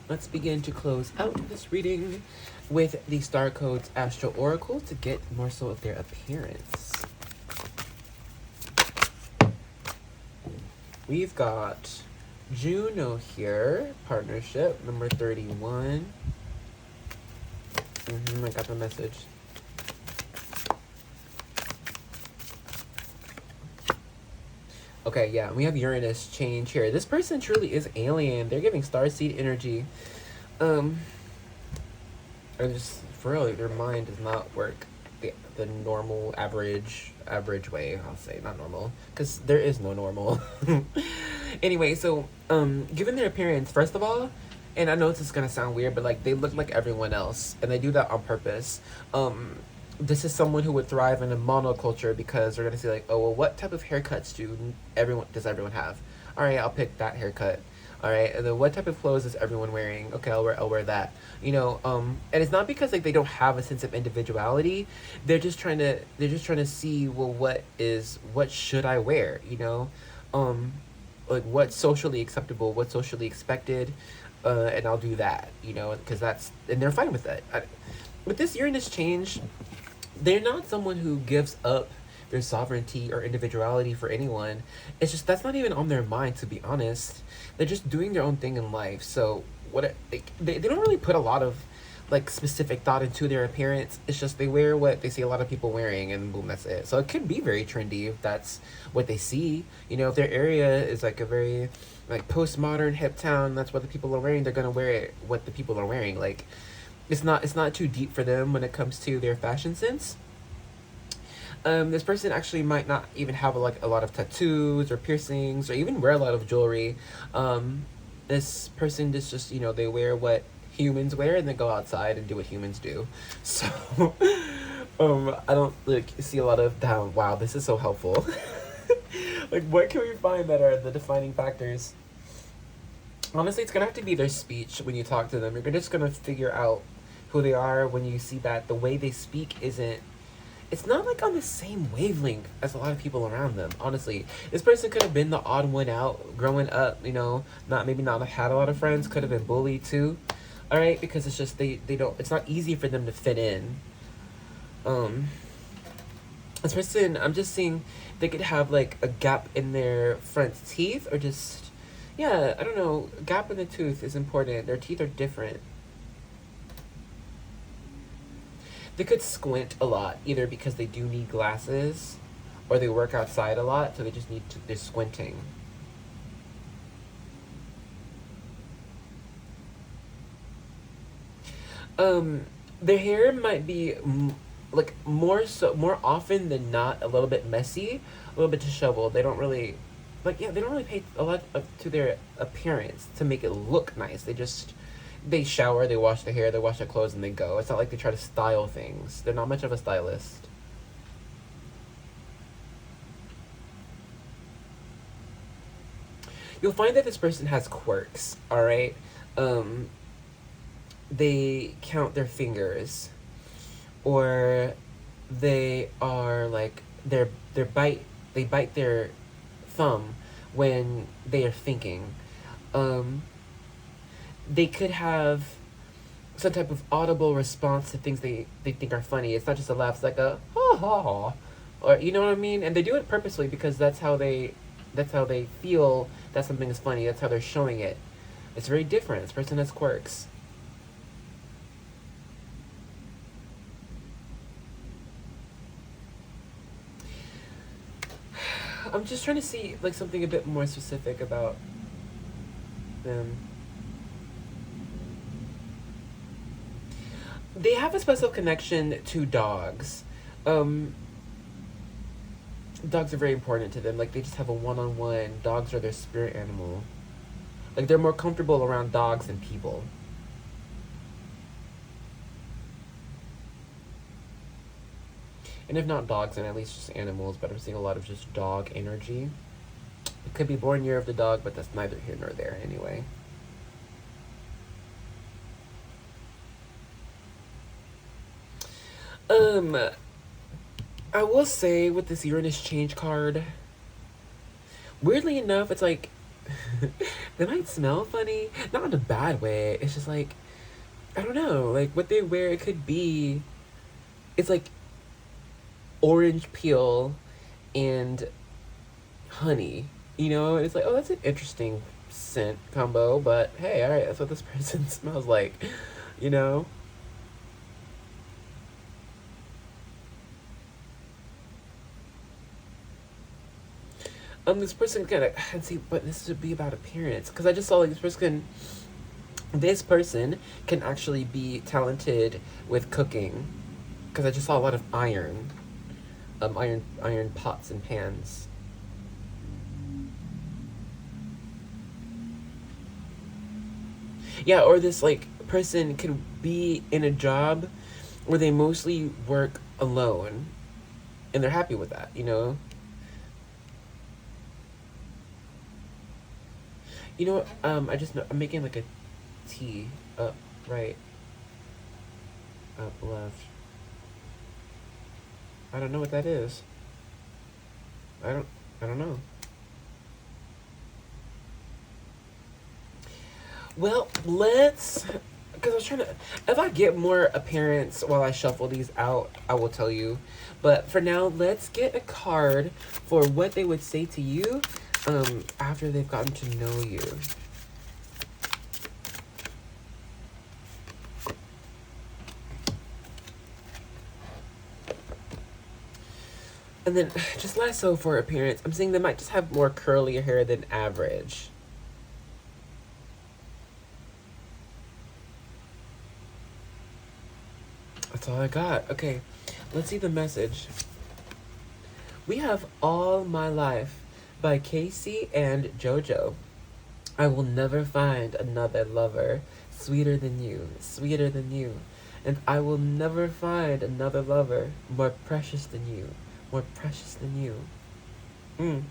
let's begin to close out this reading with the Star Codes Astral Oracle to get more so of their appearance. We've got Juno here, partnership number 31. I got the message. Okay, yeah, we have Uranus change here. This person truly is alien. They're giving starseed energy. Or just, for real, their mind does not work the normal, average way, I'll say. Not normal, because there is no normal. Anyway, so, given their appearance, first of all, and I know this is gonna sound weird, but, like, they look like everyone else, and they do that on purpose. This is someone who would thrive in a monoculture, because they're gonna say, like, oh, well, what type of haircuts does everyone have? All right, I'll pick that haircut. All right, and then what type of clothes is everyone wearing? Okay, I'll wear that. You know, and it's not because, like, they don't have a sense of individuality. They're just trying to see, well, what should I wear? You know, like, what's socially acceptable, what's socially expected, and I'll do that. You know, because and they're fine with that. With this Uranus change, they're not someone who gives up their sovereignty or individuality for anyone. It's just that's not even on their mind, to be honest. They're just doing their own thing in life. So they don't really put a lot of, like, specific thought into their appearance. It's just they wear what they see a lot of people wearing, and boom, that's it. So it could be very trendy if that's what they see. You know, if their area is like a very, like, postmodern hip town, that's what the people are wearing, they're gonna wear what the people are wearing. Like, it's not too deep for them when it comes to their fashion sense. This person actually might not even have a lot of tattoos or piercings, or even wear a lot of jewelry. This person just you know, they wear what humans wear, and then go outside and do what humans do. So I don't, like, see a lot of that. Wow, this is so helpful. Like, what can we find that are the defining factors? Honestly, it's gonna have to be their speech when you talk to them. You're just gonna figure out who they are when you see that the way they speak it's not, like, on the same wavelength as a lot of people around them, honestly. This person could have been the odd one out growing up, you know, maybe not had a lot of friends, could have been bullied too. All right, because it's just they don't, it's not easy for them to fit in. This person, I'm just seeing they could have, like, a gap in their front teeth, or just, yeah, I don't know, gap in the tooth is important. Their teeth are different. They could squint a lot, either because they do need glasses, or they work outside a lot, so they're squinting. Their hair might be like more often than not a little bit messy, a little bit disheveled. They don't really they don't really pay a lot to their appearance to make it look nice. They shower, they wash their hair, they wash their clothes, and they go. It's not like they try to style things. They're not much of a stylist. You'll find that this person has quirks, alright? They count their fingers, or they are like they bite their thumb when they are thinking. They could have some type of audible response to things they think are funny. It's not just a laugh, it's like a ha ha ha, or you know what I mean. And they do it purposely because that's how they feel that something is funny. That's how they're showing it. It's very different. This person has quirks. I'm just trying to see like something a bit more specific about them. They have a special connection to dogs. Dogs are very important to them. Like, they just have a one-on-one. Dogs are their spirit animal. Like, they're more comfortable around dogs than people. And if not dogs, then at least just animals. But I'm seeing a lot of just dog energy. It could be born year of the dog, but that's neither here nor there anyway. I will say with this Uranus change card, weirdly enough, it's like, they might smell funny. Not in a bad way. It's just like, I don't know, like what they wear, it could be, it's like orange peel and honey, you know? And it's like, oh, that's an interesting scent combo, but hey, alright, that's what this person smells like, you know? This person let's see, but this would be about appearance, because I just saw like this person can actually be talented with cooking, because I just saw a lot of iron pots and pans. Yeah, or this like person can be in a job where they mostly work alone, and they're happy with that, you know? You know what, I'm making like a T, up, right, up, left. I don't know what that is. I don't know. Well, because I was trying to, if I get more appearance while I shuffle these out, I will tell you. But for now, let's get a card for what they would say to you after they've gotten to know you. And then just last so for appearance, I'm saying they might just have more curlier hair than average. That's all I got. Okay, let's see the message. We have All My Life by Casey and JoJo. I will never find another lover sweeter than you, sweeter than you. And I will never find another lover more precious than you, more precious than you. And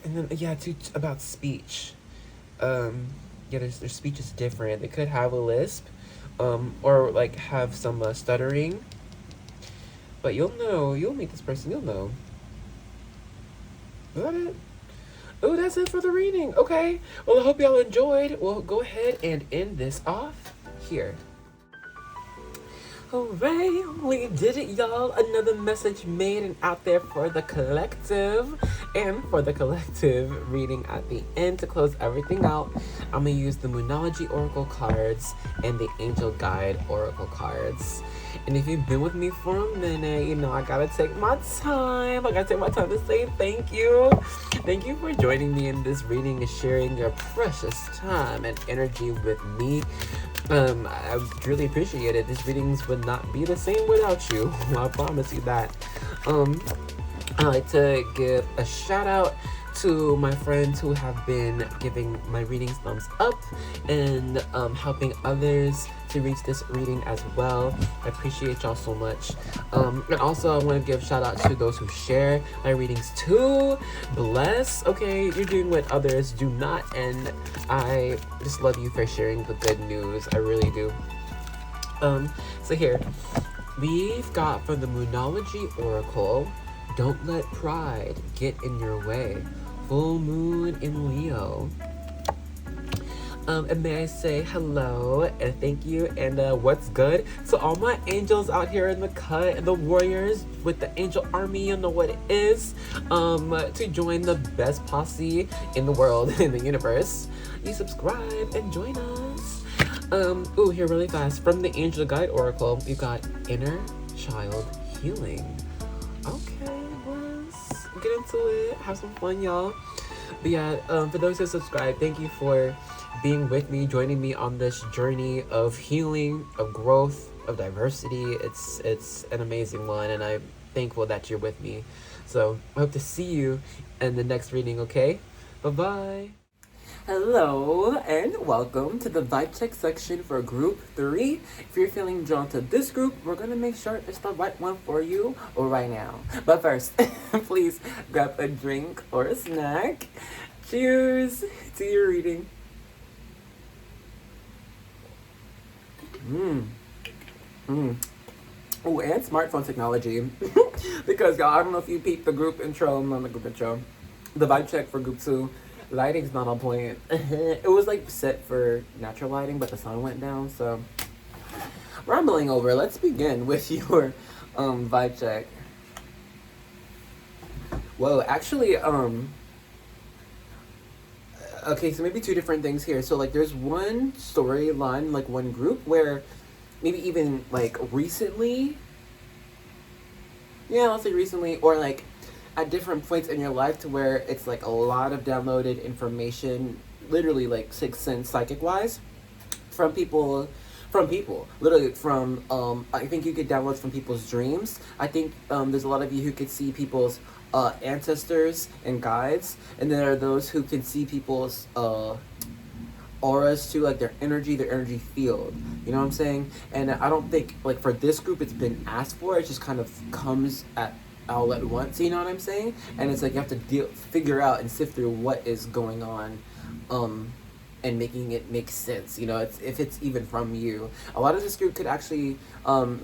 then, yeah, about speech. Yeah, their speech is different. They could have a lisp, or like have some stuttering. But you'll know, you'll meet this person, you'll know. Is that it? Oh, that's it for the reading. Okay. Well, I hope y'all enjoyed. We'll go ahead and end this off here. Hooray, we did it, y'all. Another message made and out there for the collective. And for the collective reading at the end to close everything out, I'm going to use the Moonology Oracle cards and the Angel Guide Oracle cards. And if you've been with me for a minute, you know I gotta take my time. I gotta take my time to say thank you. Thank you for joining me in this reading and sharing your precious time and energy with me. I really appreciate it. These readings would not be the same without you. I promise you that. I like to give a shout out to my friends who have been giving my readings thumbs up and helping others to reach this reading as well. I appreciate y'all so much. And also I want to give shout out to those who share my readings too. Bless. Okay, you're doing what others do not, and I just love you for sharing the good news. I really do. So here we've got from the Moonology Oracle, don't let pride get in your way. Full moon in Leo. And may I say hello and thank you and what's good to all my angels out here in the cut and the warriors with the angel army, you know what it is, to join the best posse in the world, in the universe. You subscribe and join us. Ooh, here really fast. From the Angel Guide Oracle, we got Inner Child Healing. Okay, let's get into it. Have some fun, y'all. But yeah, for those who subscribe, thank you for being with me, joining me on this journey of healing, of growth, of diversity. It's an amazing one, and I'm thankful that you're with me. So I hope to see you in the next reading, okay? Bye-bye. Hello and welcome to the vibe check section for group 3. If you're feeling drawn to this group, we're gonna make sure it's the right one for you right now. But first, please grab a drink or a snack. Cheers to your reading. Oh, and smartphone technology. Because y'all, I don't know if you peeped the group intro, not the group intro. The vibe check for group 2. Lighting's not on point. It was like set for natural lighting, but the sun went down, so rambling over, let's begin with your vibe check. Whoa, actually, okay, so maybe two different things here. So like there's one storyline, like one group where maybe even like recently, yeah, I'll say recently, or like at different points in your life to where it's like a lot of downloaded information, literally like sixth sense psychic wise, from people, literally from I think you get downloads from people's dreams. I think there's a lot of you who could see people's ancestors and guides, and there are those who can see people's auras too, like their energy field, you know what I'm saying? And I don't think like for this group it's been asked for, it just kind of comes all at once, you know what I'm saying? And it's like you have to figure out and sift through what is going on, and making it make sense, you know, if it's even from you. A lot of this group could actually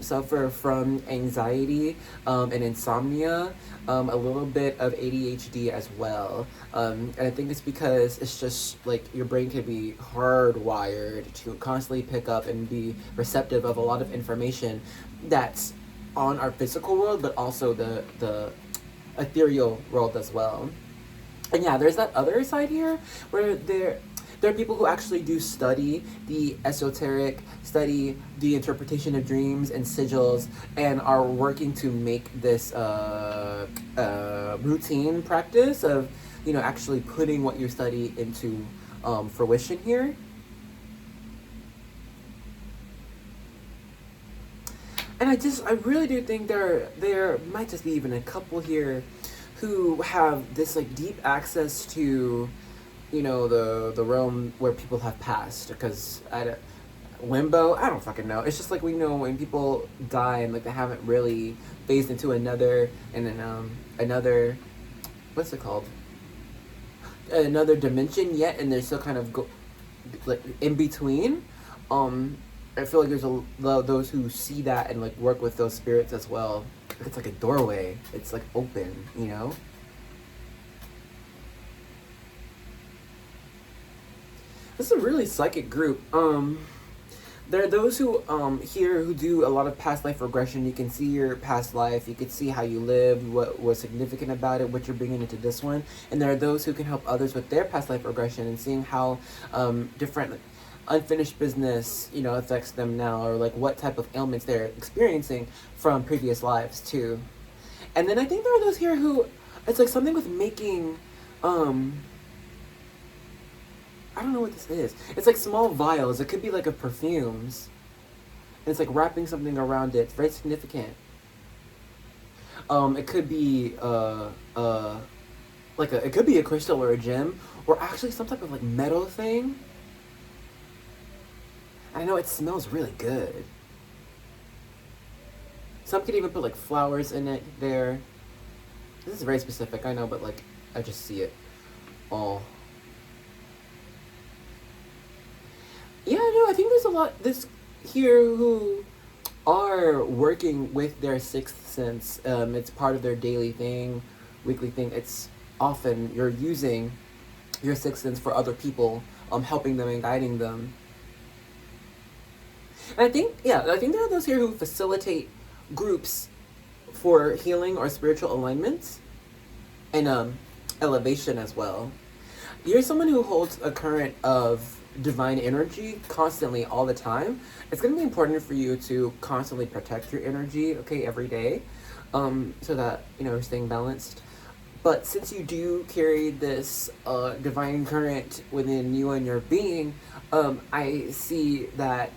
suffer from anxiety and insomnia, a little bit of ADHD as well. And I think it's because it's just like your brain can be hardwired to constantly pick up and be receptive of a lot of information that's on our physical world, but also the ethereal world as well. And yeah, there's that other side here where there are people who actually do study the esoteric, study the interpretation of dreams and sigils, and are working to make this routine practice of, you know, actually putting what you study into fruition here. And I really do think there might just be even a couple here who have this like deep access to, you know, the realm where people have passed, because limbo, I don't fucking know. It's just like we know when people die and like they haven't really phased into another, and then another, what's it called? Another dimension yet, and they're still kind of like in between. I feel like there's those who see that and like work with those spirits as well. It's like a doorway. It's like open, you know? This is a really psychic group. There are those who here who do a lot of past life regression. You can see your past life. You can see how you lived, what was significant about it, what you're bringing into this one. And there are those who can help others with their past life regression and seeing how different unfinished business, you know, affects them now, or like what type of ailments they're experiencing from previous lives too. And then I think there are those here who, it's like something with making I don't know what this is. It's like small vials. It could be like a perfumes. And it's like wrapping something around it. It's very significant. It could be like it could be a crystal or a gem, or actually some type of like metal thing. I know it smells really good. Some could even put like flowers in it there. This is very specific, I know, but like I just see it all. Yeah, no, I think there's a lot this here who are working with their sixth sense. It's part of their daily thing, weekly thing. It's often you're using your sixth sense for other people, helping them and guiding them. And I think, yeah, I think there are those here who facilitate groups for healing or spiritual alignments and elevation as well. You're someone who holds a current of divine energy constantly all the time. It's going to be important for you to constantly protect your energy, okay, every day, so that, you know, you're staying balanced. But since you do carry this divine current within you and your being, I see that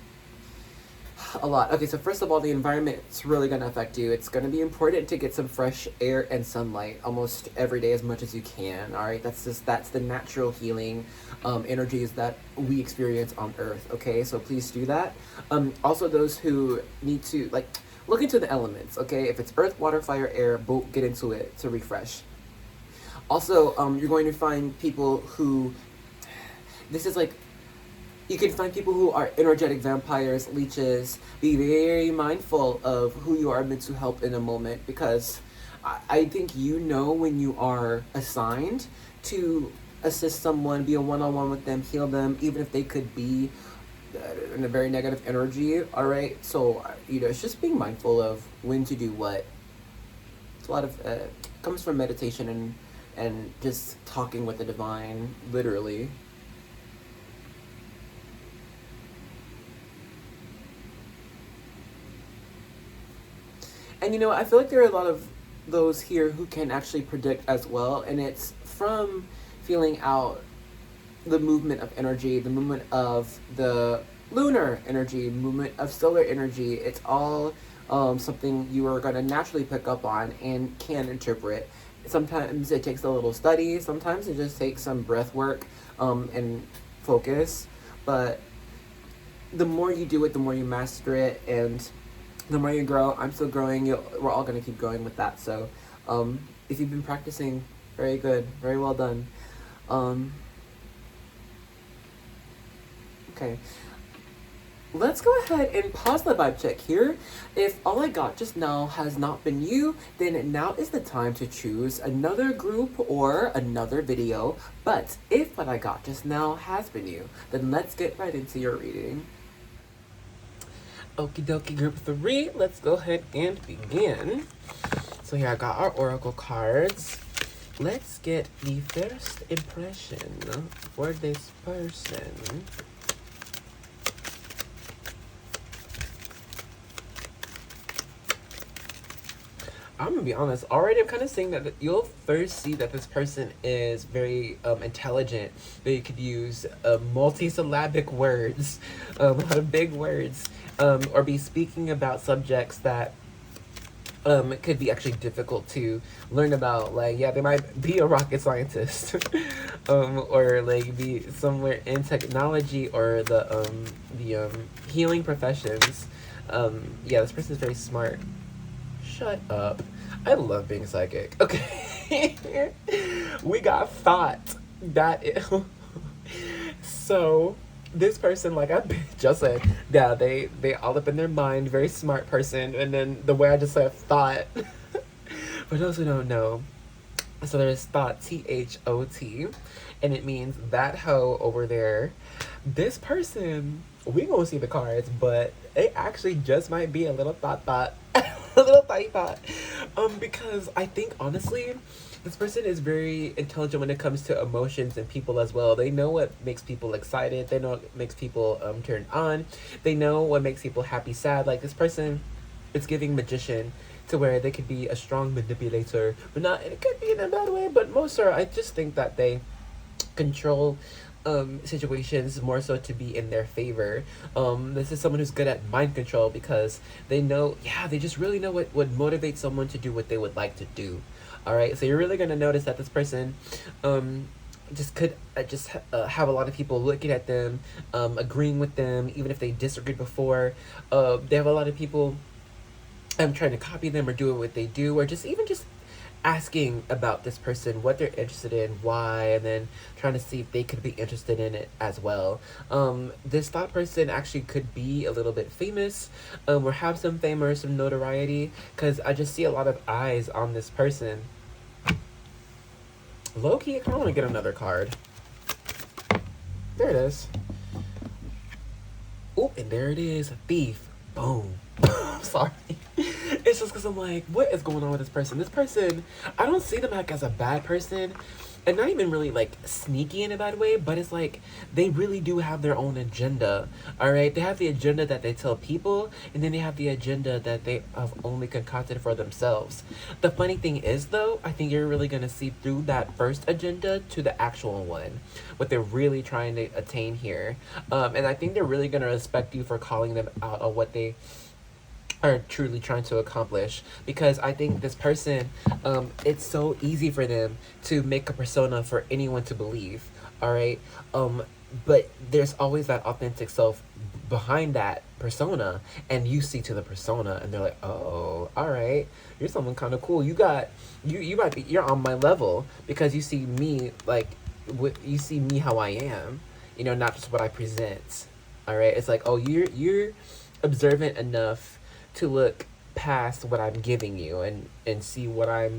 a lot. Okay, so first of all, the environment's really going to affect you. It's going to be important to get some fresh air and sunlight almost every day as much as you can. All right, that's the natural healing energies that we experience on Earth. Okay, so please do that. Also, those who need to like look into the elements. Okay, if it's earth, water, fire, air, both get into it to refresh. Also, you're going to find people who this is like. You can find people who are energetic vampires, leeches. Be very mindful of who you are meant to help in a moment, because I think you know when you are assigned to assist someone, be a one-on-one with them, heal them, even if they could be in a very negative energy, all right? So, you know, it's just being mindful of when to do what. It's a lot of, comes from meditation and just talking with the divine, literally. And you know, I feel like there are a lot of those here who can actually predict as well, and it's from feeling out the movement of energy, the movement of the lunar energy, movement of solar energy. It's all something you are going to naturally pick up on and can interpret. Sometimes it takes a little study, sometimes it just takes some breath work and focus, but the more you do it, the more you master it, and the more you grow. I'm still growing. We're all going to keep growing with that. So if you've been practicing, very good. Very well done. Okay. Let's go ahead and pause the vibe check here. If all I got just now has not been you, then now is the time to choose another group or another video. But if what I got just now has been you, then let's get right into your reading. Okie dokie, group 3, let's go ahead and begin. So here I got our oracle cards. Let's get the first impression for this person. I'm gonna be honest, already I'm kind of saying that you'll first see that this person is very intelligent. They could use multi-syllabic words, a lot of big words, or be speaking about subjects that could be actually difficult to learn about. Like, yeah, they might be a rocket scientist, or like be somewhere in technology or the healing professions. Yeah, this person is very smart. Shut up. I love being psychic. Okay. We got thought. That is... So, this person, like I just said, yeah, they all up in their mind, very smart person, and then the way I just said thought. For those who don't know, so there's thought, T-H-O-T, and it means that hoe over there. This person, we gonna see the cards, but it actually just might be a little thought. A little thought. Because I think, honestly, this person is very intelligent when it comes to emotions and people as well. They know what makes people excited. They know what makes people turn on. They know what makes people happy, sad. Like, this person is giving magician, to where they could be a strong manipulator, but not, it could be in a bad way, but most are, I just think that they control situations more so to be in their favor. This is someone who's good at mind control because they know, yeah, they just really know what would motivate someone to do what they would like to do. All right, so you're really gonna notice that this person, just could have a lot of people looking at them, agreeing with them, even if they disagreed before. They have a lot of people trying to copy them or do what they do, or just even just asking about this person, what they're interested in, why, and then trying to see if they could be interested in it as well. This thought person actually could be a little bit famous, or have some fame or some notoriety, because I just see a lot of eyes on this person. Low-key, I kind of want to get another card. There it is. Oh, and there it is. Thief. Boom. I'm sorry. It's just because I'm like, what is going on with this person? This person, I don't see them like as a bad person, and not even really like sneaky in a bad way, but it's like they really do have their own agenda. All right, they have the agenda that they tell people, and then they have the agenda that they have only concocted for themselves. The funny thing is, though, I think you're really gonna see through that first agenda to the actual one, what they're really trying to attain here, and I think they're really gonna respect you for calling them out on what they are truly trying to accomplish, because I think this person, it's so easy for them to make a persona for anyone to believe. All right, but there's always that authentic self behind that persona, and you see to the persona, and they're like, oh, all right, you're someone kind of cool. You might be, you're on my level because you see me like you see me how I am, not just what I present. All right, it's like, oh, you're observant enough to look past what I'm giving you and see what I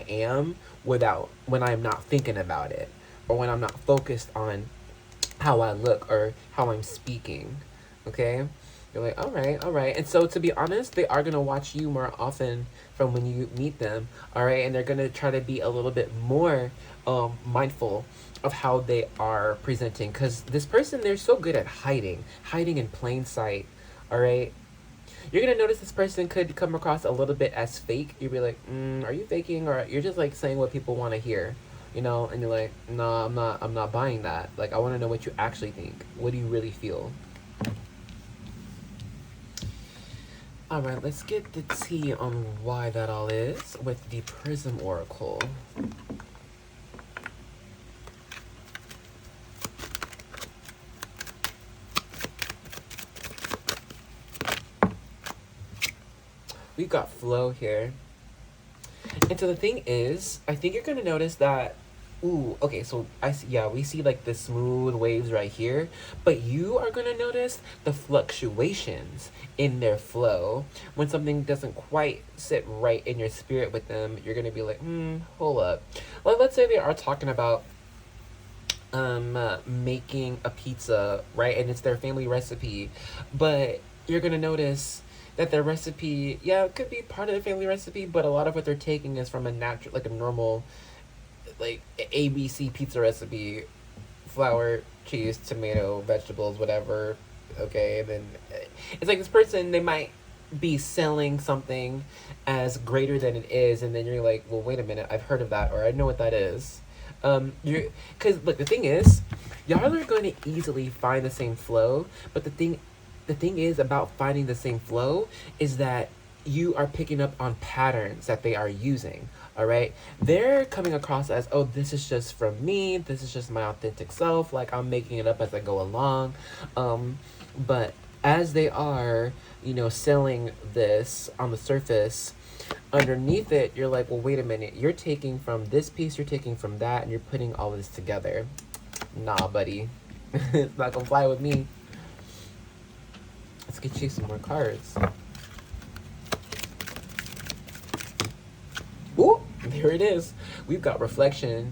am without, when I'm not thinking about it, or when I'm not focused on how I look or how I'm speaking. Okay, you're like, all right. And so, to be honest, they are gonna watch you more often from when you meet them. All right, and they're gonna try to be a little bit more mindful of how they are presenting, because this person, they're so good at hiding in plain sight. All right, you're gonna notice this person could come across a little bit as fake. You'd be like, are you faking, or you're just like saying what people want to hear, and you're like, no, I'm not buying that. Like, I want to know what you actually think. What do you really feel? All right, let's get the tea on why that all is with the Prism Oracle. We've got flow here. And so the thing is, I think you're going to notice that, ooh, okay, so we see like the smooth waves right here, but you are going to notice the fluctuations in their flow. When something doesn't quite sit right in your spirit with them, you're going to be like, hold up. Well, let's say they are talking about making a pizza, right? And it's their family recipe, but you're going to notice that their recipe, it could be part of the family recipe, but a lot of what they're taking is from a natural, like a normal, like ABC pizza recipe: flour, cheese, tomato, vegetables, whatever. Okay, and then it's like this person, they might be selling something as greater than it is, and then you're like, well, wait a minute, I've heard of that, or I know what that is. Because look, the thing is, y'all are going to easily find the same flow, but the thing is about finding the same flow is that you are picking up on patterns that they are using. All right, they're coming across as, oh, this is just from me, this is just my authentic self, like I'm making it up as I go along. But as they are, selling this on the surface, underneath it, you're like, well, wait a minute, you're taking from this piece, you're taking from that, and you're putting all of this together. Nah, buddy. It's not gonna fly with me. Let's get you some more cards. Ooh, there it is. We've got reflection.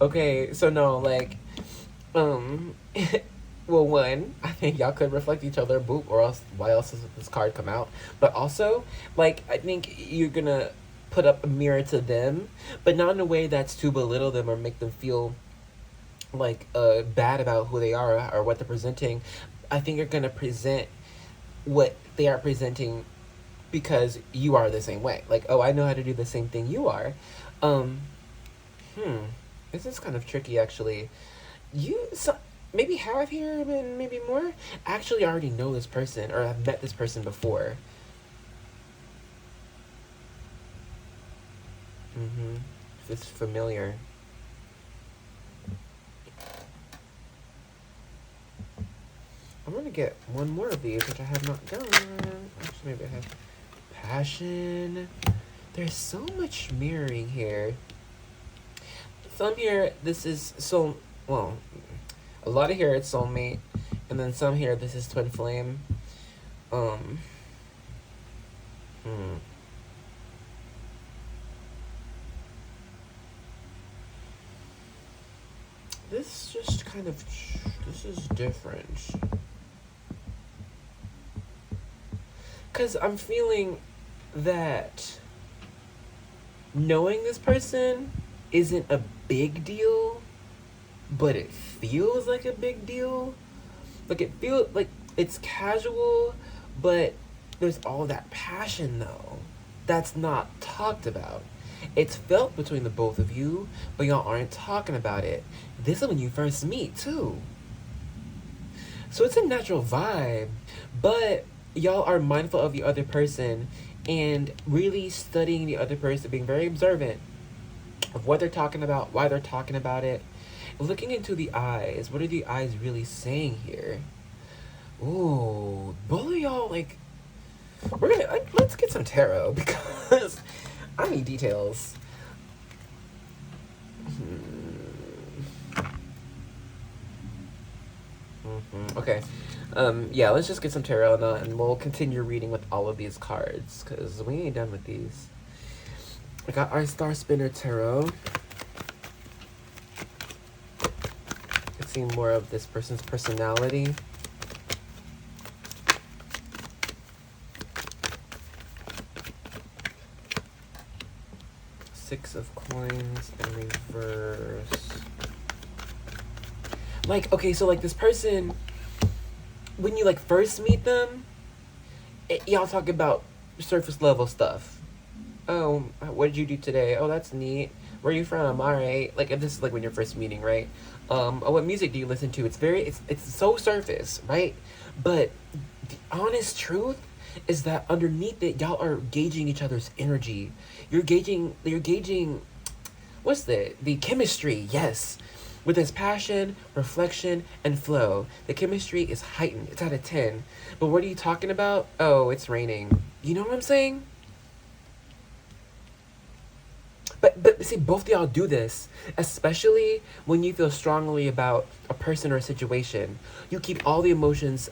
Okay, so no, like, well, one, I think y'all could reflect each other, boop, or else, why else does this card come out? But also, like, I think you're gonna put up a mirror to them, but not in a way that's to belittle them or make them feel like bad about who they are or what they're presenting. I think you're gonna present what they are presenting because you are the same way. Like, oh, I know how to do the same thing you are. This is kind of tricky, actually. maybe have here and maybe more. Actually, I already know this person or I've met this person before. Mm-hmm. It's familiar. I'm gonna get one more of these, which I have not done. Actually, maybe I have passion. There's so much mirroring here. Some here, this is well, a lot of here it's soulmate, and then some here this is twin flame. Hmm. This just kind of, this is different. Because I'm feeling that knowing this person isn't a big deal, but it feels like a big deal. Like it feels like it's casual, but there's all that passion though that's not talked about. It's felt between the both of you, but y'all aren't talking about it. This is when you first meet too. So it's a natural vibe, but y'all are mindful of the other person and really studying the other person, being very observant of what they're talking about, why they're talking about it. Looking into the eyes, what are the eyes really saying here? Ooh, both of y'all like, let's get some tarot because I need details. Okay. Yeah, let's just get some tarot now, and we'll continue reading with all of these cards because we ain't done with these. I got our Star Spinner Tarot. Let's see more of this person's personality. Six of Coins in reverse. Like, okay, so like this person, when you like first meet them, y'all talk about surface level stuff. Oh, what did you do today? Oh, that's neat. Where are you from? All right. Like, if this is like when you're first meeting, right? Oh, what music do you listen to? It's so surface, right? But the honest truth is that underneath it, y'all are gauging each other's energy. You're gauging, what's the chemistry? Yes. With this passion, reflection, and flow, the chemistry is heightened. It's out of 10. But what are you talking about? Oh, it's raining. You know what I'm saying? But see, both of y'all do this, especially when you feel strongly about a person or a situation. You keep all the emotions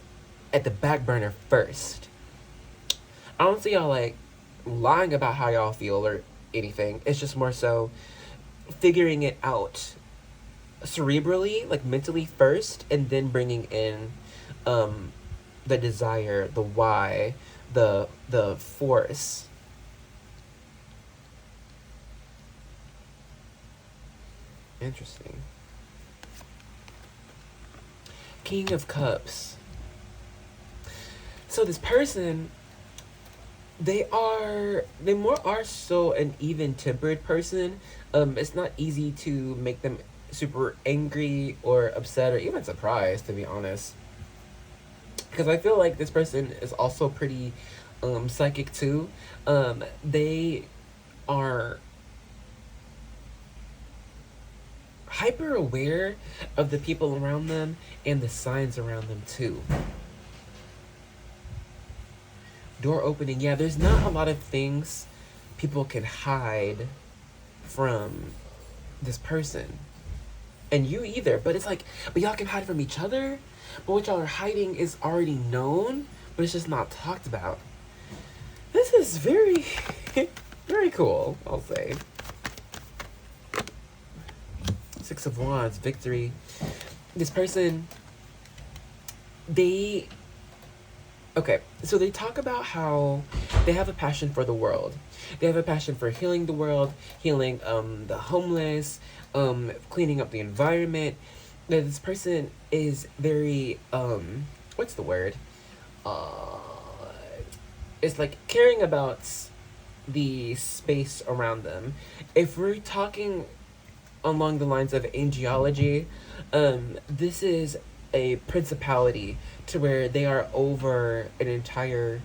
at the back burner first. I don't see y'all like lying about how y'all feel or anything. It's just more so figuring it out cerebrally, like mentally first, and then bringing in the desire, the why, the force. Interesting. King of Cups. So this person, they more are so an even-tempered person. It's not easy to make them super angry or upset or even surprised, to be honest. Because I feel like this person is also pretty psychic too. They are hyper aware of the people around them and the signs around them too. Door opening. Yeah, there's not a lot of things people can hide from this person. And you either. But it's like, but y'all can hide from each other. But what y'all are hiding is already known, but it's just not talked about. This is very, very cool, I'll say. Six of Wands, victory. This person, okay, so they talk about how they have a passion for the world. They have a passion for healing the world, healing the homeless, cleaning up the environment. Now, this person is very, what's the word? It's like caring about the space around them. If we're talking along the lines of angelology. This is a principality to where they are over an entire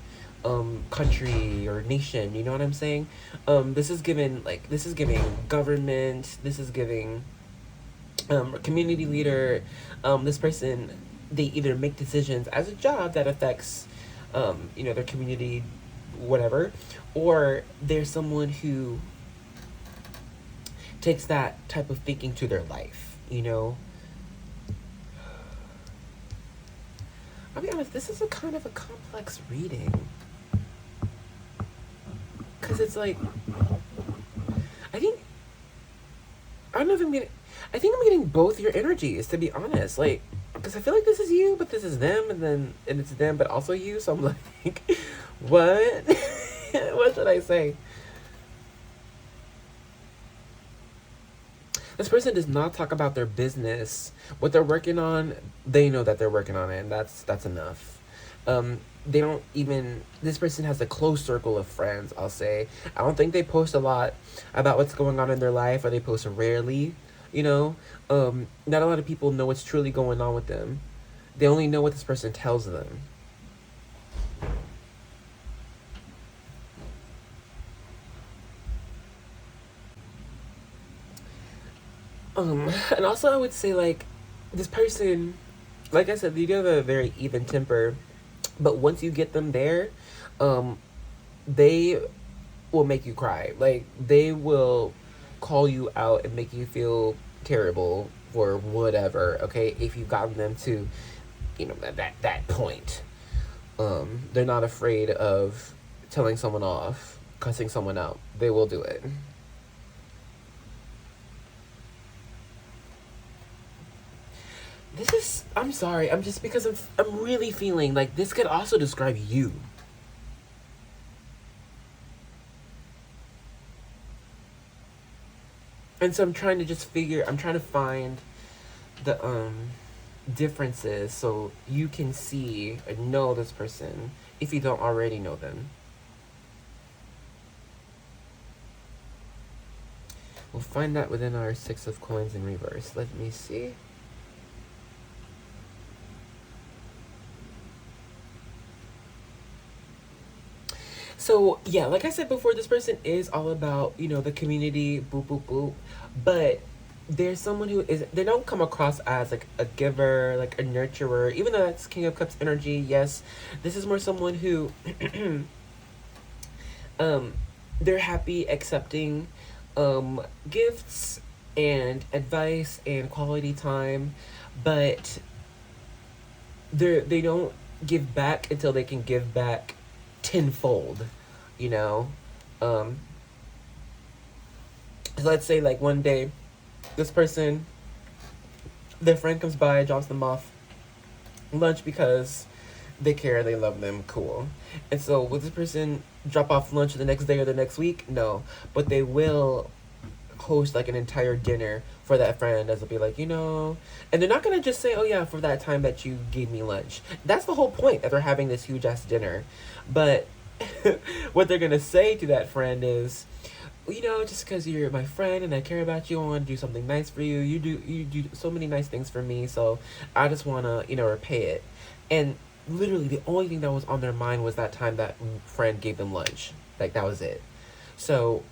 country or nation. You know what I'm saying? This is giving government. This is giving community leader. This person, they either make decisions as a job that affects their community, whatever, or they're someone who takes that type of thinking to their life, I'll be honest, this is a kind of a complex reading. Because it's like, I don't know if I'm getting, I think I'm getting both your energies, to be honest. Like, because I feel like this is you, but this is them, and it's them, but also you. So I'm like, what? What should I say? This person does not talk about their business. What they're working on, they know that they're working on it, and that's enough. They don't even, this person has a close circle of friends, I'll say. I don't think they post a lot about what's going on in their life, or they post rarely, Not a lot of people know what's truly going on with them. They only know what this person tells them. And also I would say, like, this person, like I said, you do have a very even temper, but once you get them there, they will make you cry. Like, they will call you out and make you feel terrible for whatever, okay, if you've gotten them to, that point. They're not afraid of telling someone off, cussing someone out. They will do it. This is, I'm sorry, I'm just, because I'm really feeling like this could also describe you. And so I'm trying to find the differences so you can see and know this person if you don't already know them. We'll find that within our 6 of coins in reverse. Let me see. So, yeah, like I said before, this person is all about, the community, boop, boop, boop. But there's someone who they don't come across as, like, a giver, like, a nurturer. Even though that's King of Cups energy, yes. This is more someone who, they're happy accepting gifts and advice and quality time. But they don't give back until they can give back tenfold, so let's say, like, one day this person, their friend comes by, drops them off lunch because they care, they love them, cool. And so will this person drop off lunch the next day or the next week? No, but they will host, like, an entire dinner for that friend, as it'll be like, and they're not gonna just say, oh yeah, for that time that you gave me lunch. That's the whole point, that they're having this huge ass dinner. But what they're gonna say to that friend is, just because you're my friend and I care about you, I want to do something nice for you. You do so many nice things for me, so I just want to, repay it. And literally the only thing that was on their mind was that time that friend gave them lunch. Like, that was it. So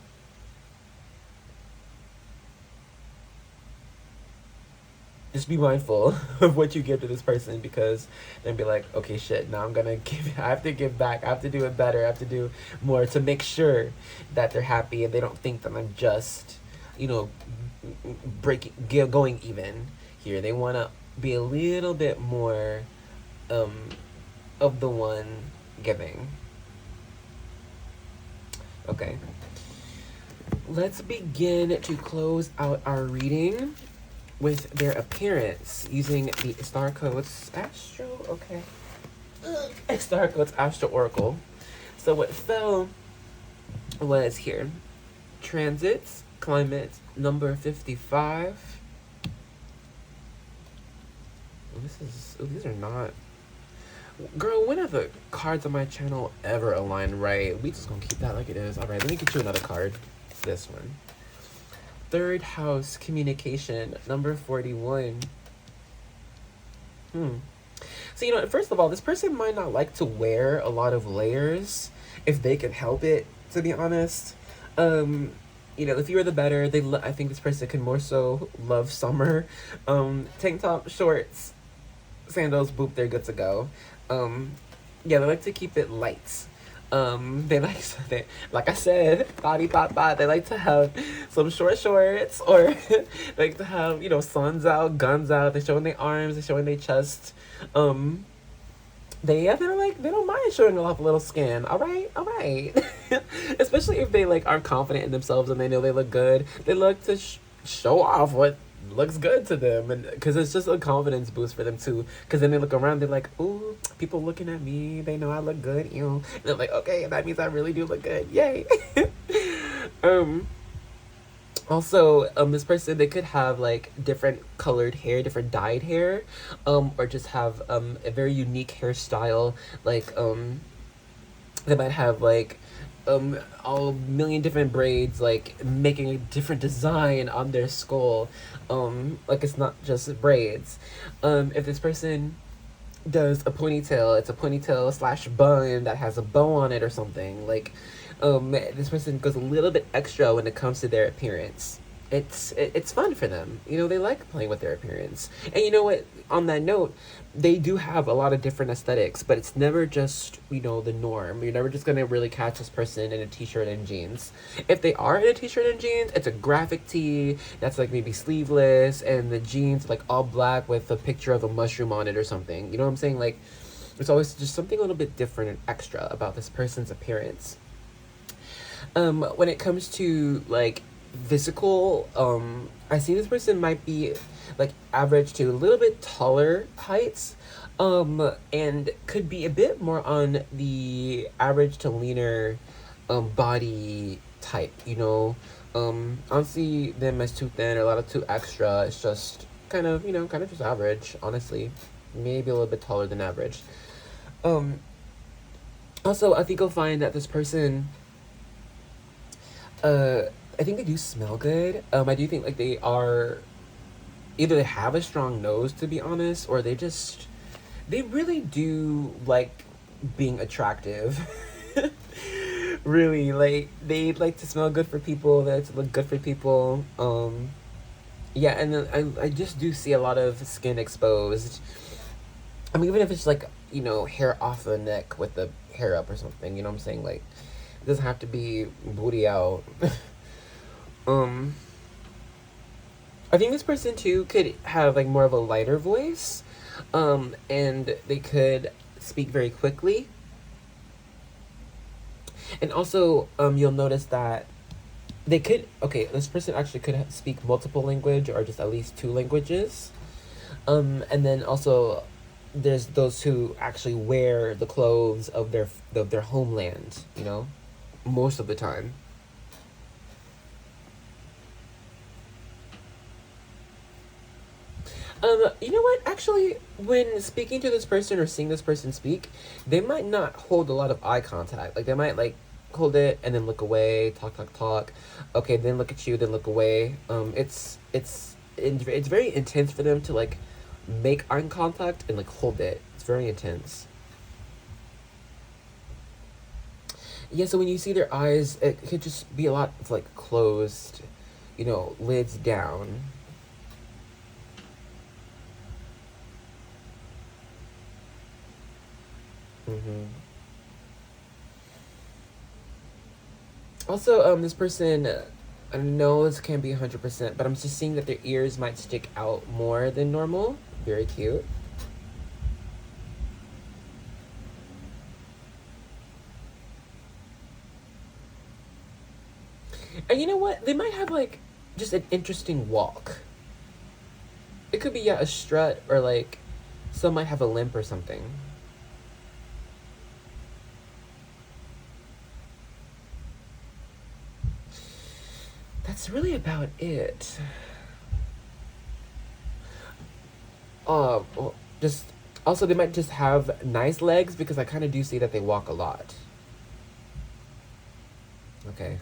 just be mindful of what you give to this person, because then be like, okay, shit, now I have to give back. I have to do it better. I have to do more to make sure that they're happy and they don't think that I'm just, going even here. They want to be a little bit more of the one giving. Okay. Let's begin to close out our reading with their appearance using the Star Codes Astro. Okay. Star Codes Astro Oracle. So what fell was here: transits, climate, number 55. These are not. Girl, when have the cards on my channel ever aligned right? We just gonna keep that like it is. Alright, let me get you another card. This one. third house communication, number 41. So, you know, first of all, this person might not like to wear a lot of layers if they can help it, to be honest. You know, the fewer the better. I think this person can more so love summer. Tank top, shorts, sandals, boop, they're good to go. Yeah, they like to keep it light. They like I said, body papa. They like to have some short shorts, or they like to have, you know, suns out, guns out. They're showing their arms, they're showing their chest. They don't mind showing off a little skin. All right. Especially if they like are confident in themselves and they know they look good. They look to show off what looks good to them, and because it's just a confidence boost for them too, because then they look around, they're like, ooh, people looking at me, they know I look good, you know, and they're like, okay, that means I really do look good, yay. Also, this person, they could have like different colored hair, different dyed hair, or just have a very unique hairstyle, like they might have like all million different braids, like making a different design on their skull. Like it's not just braids. If this person does a ponytail, it's a ponytail slash bun that has a bow on it or something. Like, this person goes a little bit extra when it comes to their appearance. It's fun for them. You know, they like playing with their appearance. And you know what? On that note, they do have a lot of different aesthetics, but it's never just, you know, the norm. You're never just gonna really catch this person in a t-shirt and jeans. If they are in a t-shirt and jeans, it's a graphic tee that's like maybe sleeveless, and the jeans like all black with a picture of a mushroom on it or something. You know what I'm saying? Like, there's always just something a little bit different and extra about this person's appearance. When it comes to like physical, I see this person might be like average to a little bit taller heights, and could be a bit more on the average to leaner body type, you know. I don't see them as too thin or a lot of too extra. It's just kind of, you know, kind of just average, honestly. Maybe a little bit taller than average. Also, I think you'll find that this person, I think they do smell good. I do think like they are, either they have a strong nose, to be honest, or they really do like being attractive. Really, like they like to smell good for people, they like to look good for people. Yeah, and then I just do see a lot of skin exposed. I mean, even if it's like, you know, hair off the neck with the hair up or something, you know what I'm saying? Like, it doesn't have to be booty out. I think this person too could have like more of a lighter voice, and they could speak very quickly. And also, you'll notice that this person actually could speak multiple language, or just at least 2 languages. And then also, there's those who actually wear the clothes of their homeland, you know, most of the time. You know what? Actually, when speaking to this person or seeing this person speak, they might not hold a lot of eye contact. Like, they might, like, hold it and then look away, talk. Okay, then look at you, then look away. It's very intense for them to, like, make eye contact and, like, hold it. It's very intense. Yeah, so when you see their eyes, it could just be a lot of, like, closed, you know, lids down. Also, this person, I know this can't be 100%, but I'm just seeing that their ears might stick out more than normal. Very cute. And you know what? They might have, like, just an interesting walk. It could be, yeah, a strut, or, like, some might have a limp or something. That's really about it. Well, just also they might just have nice legs, because I kind of do see that they walk a lot. Okay.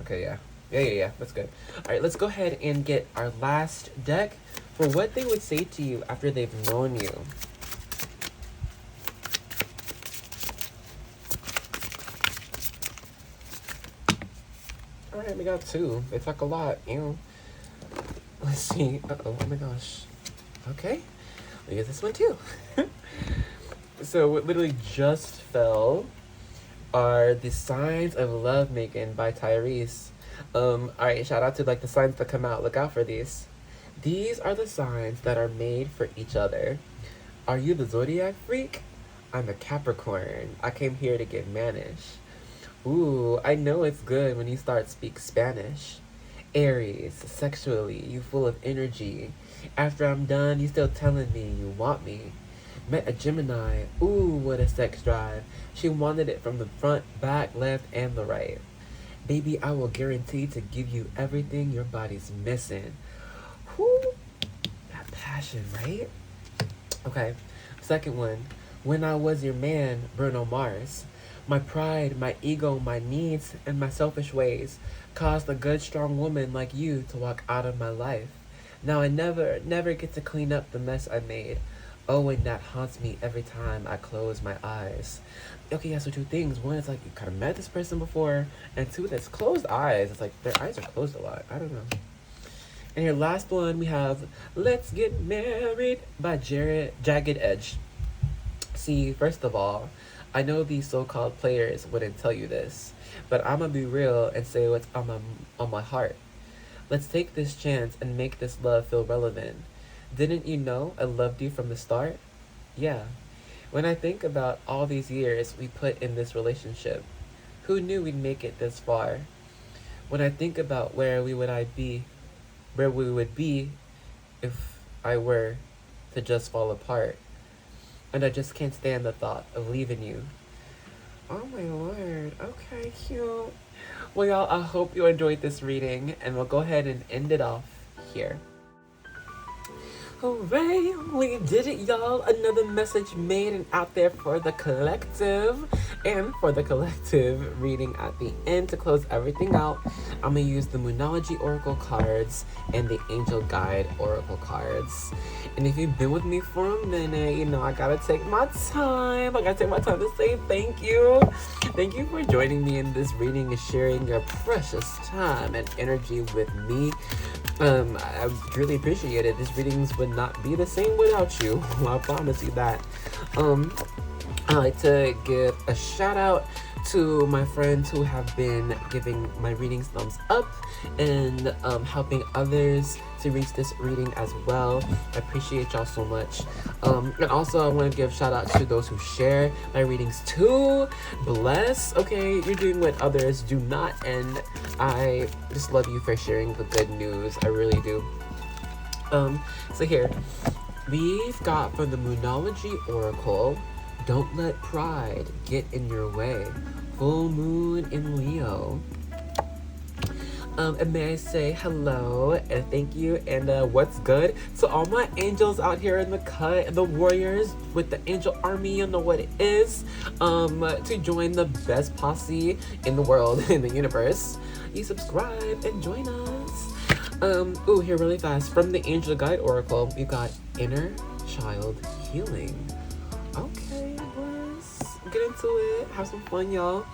Okay, yeah. Yeah. That's good. All right, let's go ahead and get our last deck for what they would say to you after they've known you. All right, we got two. They talk a lot. Let's see. Uh-oh. Oh my gosh. Okay. We get this one too. So what literally just fell are the signs of love making by Tyrese. Alright, shout out to like the signs that come out. Look out for these. These are the signs that are made for each other. Are you the zodiac freak? I'm a Capricorn. I came here to get mannish. Ooh, I know it's good when you start speak Spanish. Aries, sexually, you full of energy. After I'm done, you still telling me you want me. Met a Gemini. Ooh, what a sex drive. She wanted it from the front, back, left, and the right. Baby, I will guarantee to give you everything your body's missing. Whoo, that passion, right? Okay, second one. When I was your man, Bruno Mars. My pride, my ego, my needs, and my selfish ways caused a good, strong woman like you to walk out of my life. Now I never get to clean up the mess I made. Oh, and that haunts me every time I close my eyes. Okay, yeah, so two things. One, it's like you kind of met this person before. And two, that's closed eyes. It's like their eyes are closed a lot. I don't know. And your last one, we have Let's Get Married by Jagged Edge. See, first of all, I know these so-called players wouldn't tell you this, but I'm gonna be real and say what's on my heart. Let's take this chance and make this love feel relevant. Didn't you know I loved you from the start? Yeah. When I think about all these years we put in this relationship, who knew we'd make it this far? When I think about where we would be if I were to just fall apart, and I just can't stand the thought of leaving you. Oh my lord. Okay, cute. Well, y'all, I hope you enjoyed this reading, and we'll go ahead and end it off here. Hooray! We did it, y'all! Another message made and out there for the collective. And for the collective reading at the end to close everything out, I'm gonna use the Moonology Oracle cards and the Angel Guide Oracle cards. And if you've been with me for a minute, you know I gotta take my time. I gotta take my time to say thank you. Thank you for joining me in this reading and sharing your precious time and energy with me. I really appreciate it. These readings would not be the same without you. I promise you that. I like to give a shout out to my friends who have been giving my readings thumbs up and helping others to reach this reading as well. I appreciate y'all so much. And also I want to give shout out to those who share my readings too. Bless. Okay, you're doing what others do not, and I just love you for sharing the good news. I really do. So here we've got from the Moonology Oracle, don't let pride get in your way. Full moon in Leo. And may I say hello and thank you and what's good to all my angels out here in the cut and the warriors with the angel army, you know what it is, to join the best posse in the world, in the universe. You subscribe and join us. Ooh, here really fast. From the Angel Guide Oracle, we got Inner Child Healing. Okay, let's get into it. Have some fun, y'all.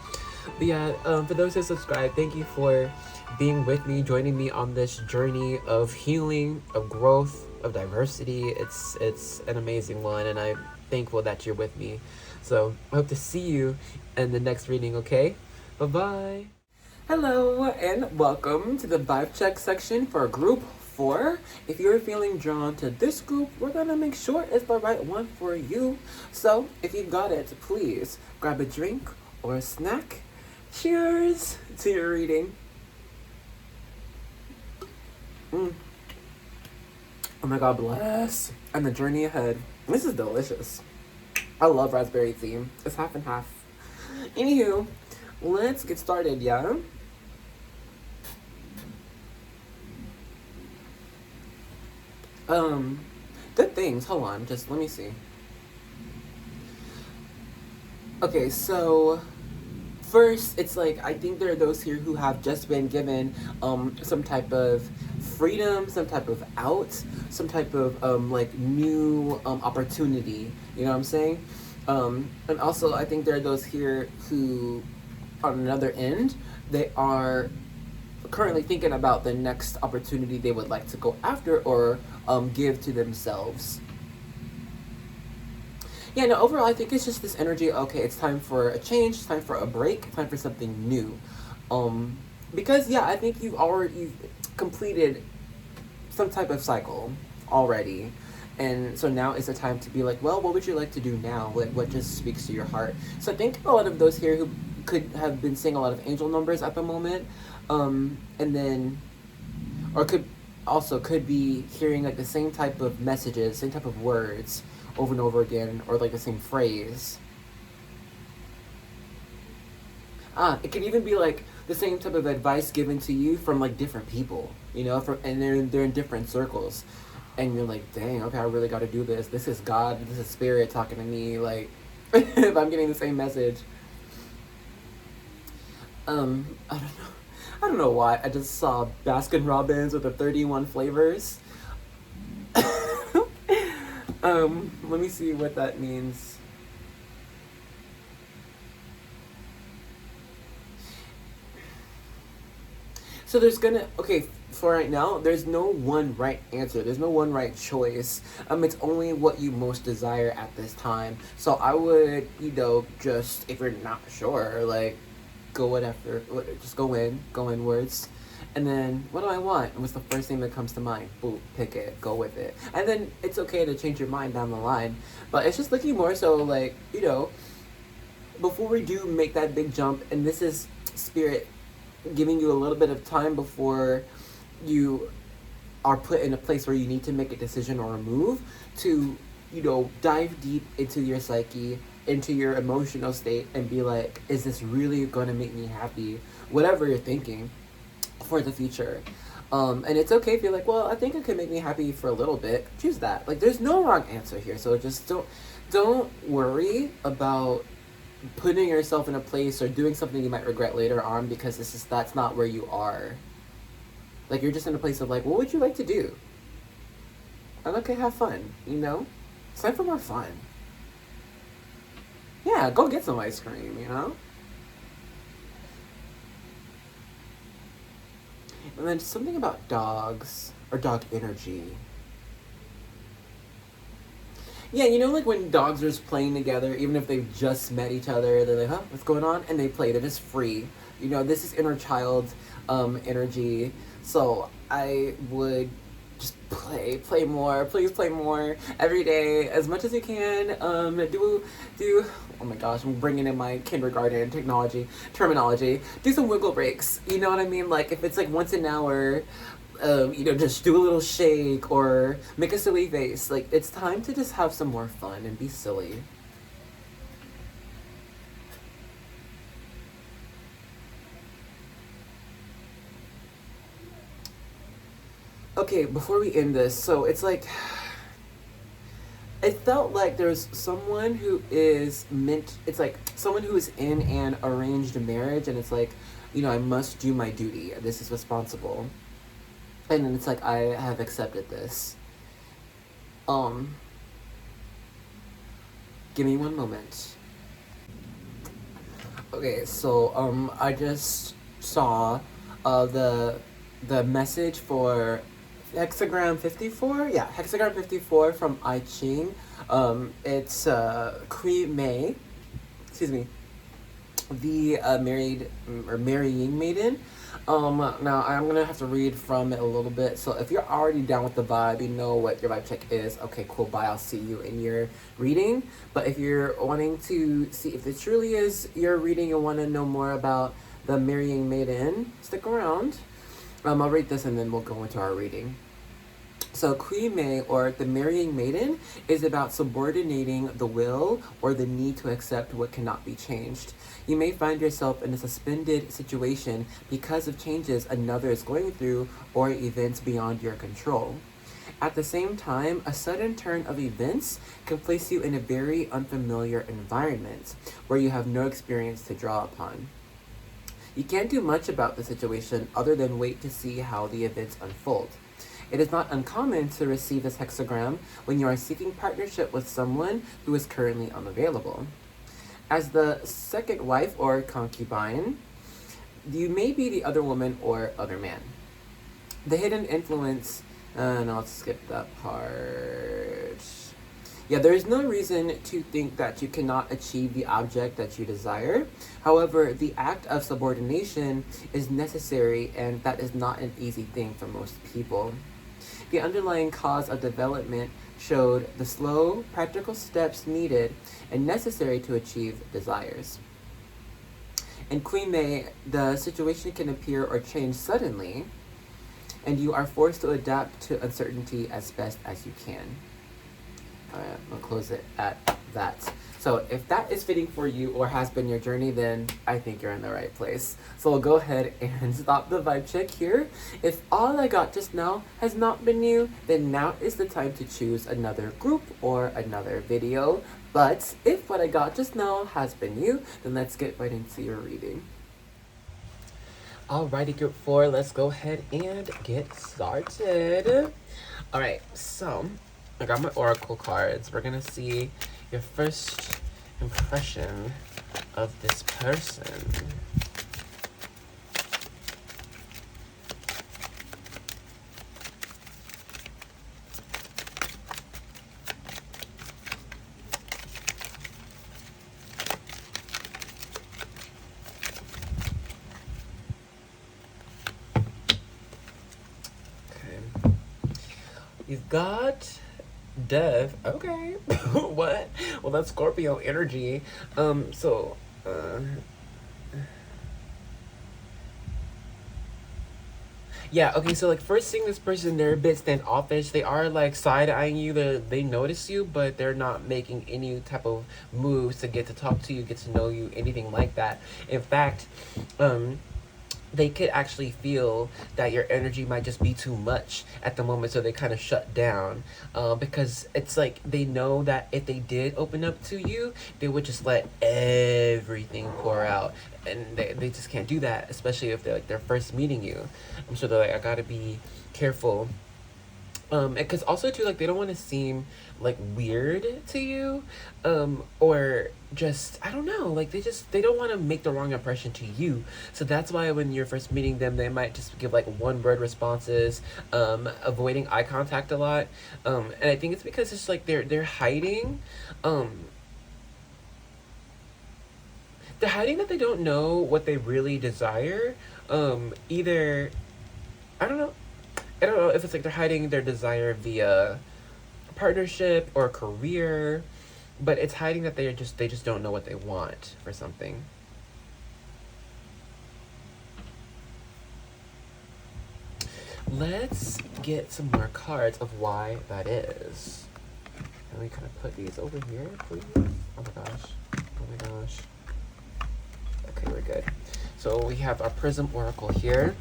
But yeah, for those who subscribe, thank you for being with me, joining me on this journey of healing, of growth, of diversity. It's an amazing one, and I'm thankful that you're with me. So I hope to see you in the next reading, okay? Bye-bye. Hello, and welcome to the vibe check section for group 4. If you're feeling drawn to this group, we're gonna make sure it's the right one for you. So if you got it, please grab a drink or a snack. Cheers to your reading. Oh my god, bless. And the journey ahead. This is delicious. I love raspberry tea. It's half and half. Anywho, let's get started, yeah? Good things. Hold on, just let me see. Okay, so first, it's like I think there are those here who have just been given some type of freedom, some type of out, some type of like new opportunity. You know what I'm saying? And also, I think there are those here who, on another end, they are currently thinking about the next opportunity they would like to go after or give to themselves. Yeah, no, overall, I think it's just this energy. Okay, it's time for a change. It's time for a break. Time for something new. Um, because yeah, I think you've completed some type of cycle already, and so now is the time to be like, well, what would you like to do now? What just speaks to your heart? So I think a lot of those here who could have been seeing a lot of angel numbers at the moment, and then, or could be hearing like the same type of messages, same type of words over and over again, or like the same phrase. It could even be like the same type of advice given to you from like different people, you know, and they're in different circles, and you're like, dang, okay, I really got to do this. This is God, this is Spirit talking to me. Like, if I'm getting the same message, I don't know. I don't know why. I just saw Baskin Robbins with the 31 flavors. Let me see what that means. So okay, for right now, there's no one right answer. There's no one right choice. It's only what you most desire at this time. So I would, just, if you're not sure, like, just go inwards. And then, what do I want? And what's the first thing that comes to mind? Boom, pick it, go with it. And then it's okay to change your mind down the line. But it's just looking more so like, before we do make that big jump, and this is Spirit giving you a little bit of time before you are put in a place where you need to make a decision or a move to, dive deep into your psyche, into your emotional state, and be like, is this really going to make me happy? Whatever you're thinking for the future. And it's okay if you're like, well, I think it could make me happy for a little bit. Choose that. Like, there's no wrong answer here. So just don't worry about putting yourself in a place or doing something you might regret later on, because that's not where you are. Like, you're just in a place of like, what would you like to do? And okay, have fun, It's time for more fun. Yeah, go get some ice cream, And then something about dogs, or dog energy. Yeah, like when dogs are just playing together, even if they've just met each other, they're like, huh, what's going on? And they play, they're just free. This is inner child energy. So I would just play more, please play more every day, as much as you can. Do, oh my gosh, I'm bringing in my kindergarten terminology. Do some wiggle breaks, you know what I mean? Like, if it's like once an hour, just do a little shake or make a silly face. Like, it's time to just have some more fun and be silly. Okay, before we end this, so it's like, it felt like there's someone who is it's like someone who is in an arranged marriage, and it's like, I must do my duty. This is responsible. And then it's like, I have accepted this. Give me one moment. Okay, so, I just saw, the message for Hexagram 54? Yeah, Hexagram 54 from I Ching. It's Kui Mei, the marrying maiden. Now I'm gonna have to read from it a little bit. So if you're already down with the vibe, you know what your vibe check is. Okay, cool, bye, I'll see you in your reading. But if you're wanting to see if it truly is your reading and want to know more about the marrying maiden, stick around. I'll read this and then we'll go into our reading. So Kui Mei, or the marrying maiden, is about subordinating the will or the need to accept what cannot be changed. You may find yourself in a suspended situation because of changes another is going through or events beyond your control. At the same time, a sudden turn of events can place you in a very unfamiliar environment where you have no experience to draw upon. You can't do much about the situation other than wait to see how the events unfold. It is not uncommon to receive this hexagram when you are seeking partnership with someone who is currently unavailable. As the second wife or concubine, you may be the other woman or other man. The hidden influence, and I'll skip that part. Yeah, there is no reason to think that you cannot achieve the object that you desire. However, the act of subordination is necessary, and that is not an easy thing for most people. The underlying cause of development showed the slow, practical steps needed and necessary to achieve desires. In Queen May, the situation can appear or change suddenly, and you are forced to adapt to uncertainty as best as you can. I'll close it at that. So if that is fitting for you or has been your journey, then I think you're in the right place. So we'll go ahead and stop the vibe check here. If all I got just now has not been you, then now is the time to choose another group or another video. But if what I got just now has been you, then let's get right into your reading. Alrighty, group 4, let's go ahead and get started. Alright, so I got my oracle cards. We're gonna see your first impression of this person. Okay. You've got Death. Okay. What? Well, that's Scorpio energy. Yeah, okay, so like first seeing this person, they're a bit standoffish. They are like side-eyeing you. They notice you, but they're not making any type of moves to get to talk to you, get to know you, anything like that. In fact, they could actually feel that your energy might just be too much at the moment, so they kind of shut down, because it's like they know that if they did open up to you, they would just let everything pour out, and they just can't do that, especially if they're first meeting you. So they're like, I gotta be careful. Because also too, like, they don't want to seem like weird to you, or just, I don't know, like they don't want to make the wrong impression to you. So that's why when you're first meeting them, they might just give like one word responses, avoiding eye contact a lot, and I think it's because it's like they're hiding, that they don't know what they really desire. Either, I don't know if it's like they're hiding their desire via partnership or career, but it's hiding that they just don't know what they want for something. Let's get some more cards of why that is. Let me kind of put these over here, please. Oh my gosh. Okay, we're good. So we have our Prism Oracle here.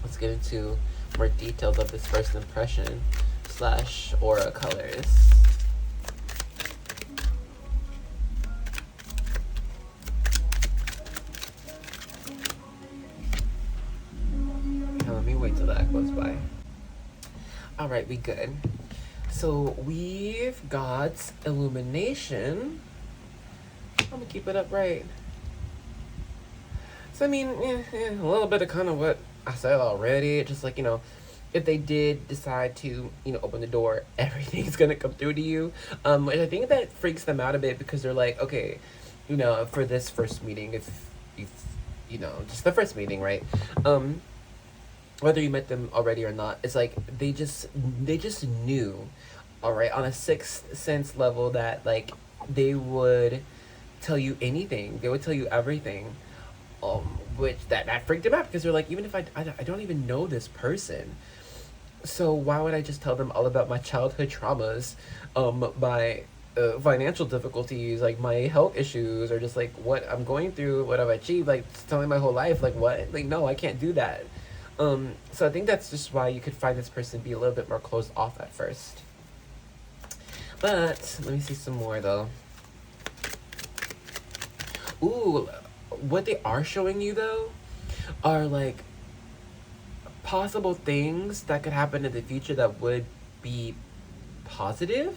Let's get into more details of this first impression / aura colors. Now let me wait till that goes by. Alright, we good. So we've got illumination. I'm gonna keep it up right. So I mean, a little bit of kind of what I said already. Just like, if they did decide to, open the door, everything's gonna come through to you. And I think that freaks them out a bit, because they're like, okay, for this first meeting, if just the first meeting, right? Whether you met them already or not, it's like they just knew, all right, on a sixth sense level, that like they would tell you anything. They would tell you everything. Which that freaked him out, because they're like, even if I don't even know this person, so why would I just tell them all about my childhood traumas, my financial difficulties, like my health issues, or just like what I'm going through, what I've achieved, like telling my whole life, like what? Like, no, I can't do that. So I think that's just why you could find this person be a little bit more closed off at first. But let me see some more though. Ooh, what they are showing you though are like possible things that could happen in the future that would be positive,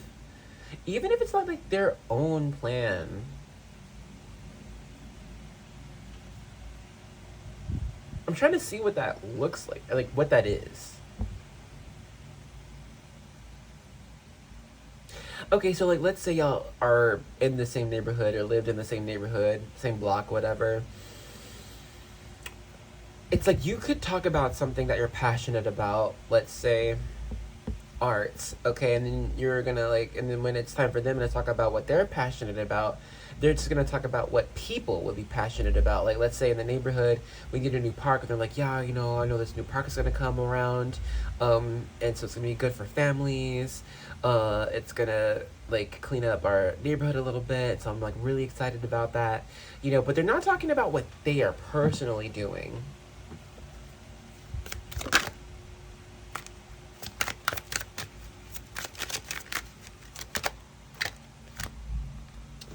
even if it's not like their own plan. I'm trying to see what that looks like what that is. Okay, so like let's say y'all are in the same neighborhood or lived in the same neighborhood, same block, whatever. It's like you could talk about something that you're passionate about, let's say arts, okay, and then you're gonna like, and then when it's time for them to talk about what they're passionate about, they're just gonna talk about what people would be passionate about. Like let's say in the neighborhood we get a new park and they're like, yeah, you know, I know this new park is gonna come around, and so it's gonna be good for families. It's gonna like clean up our neighborhood a little bit, so I'm like really excited about that, you know, but they're not talking about what they are personally doing.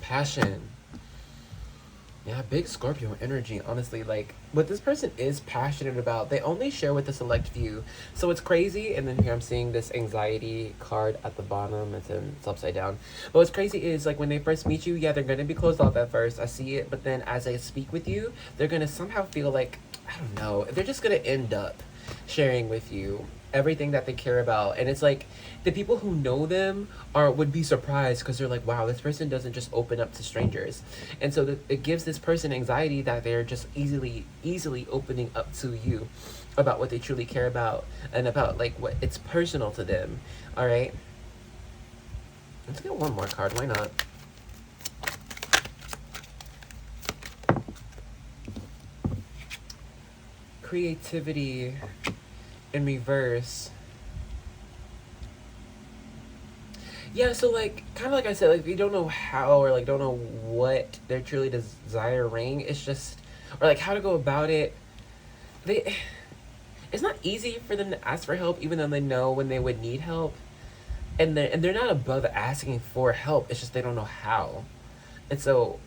Passion. Yeah, big Scorpio energy, honestly. Like, what this person is passionate about, they only share with a select few. So it's crazy, and then here I'm seeing this anxiety card at the bottom. It's upside down. But what's crazy is, like, when they first meet you, yeah, they're going to be closed off at first. I see it. But then as they speak with you, they're going to somehow feel like, I don't know, they're just going to end up sharing with you everything that they care about. And it's like the people who know them would be surprised because they're like, wow, this person doesn't just open up to strangers. And so it gives this person anxiety that they're just easily opening up to you about what they truly care about and about like what it's personal to them. All right, let's get one more card, why not? Creativity in reverse. Yeah, so like kind of like I said, like we don't know how or like don't know what they're truly desiring. It's just, or like how to go about it. It's not easy for them to ask for help even though they know when they would need help. And they're not above asking for help. It's just they don't know how. And so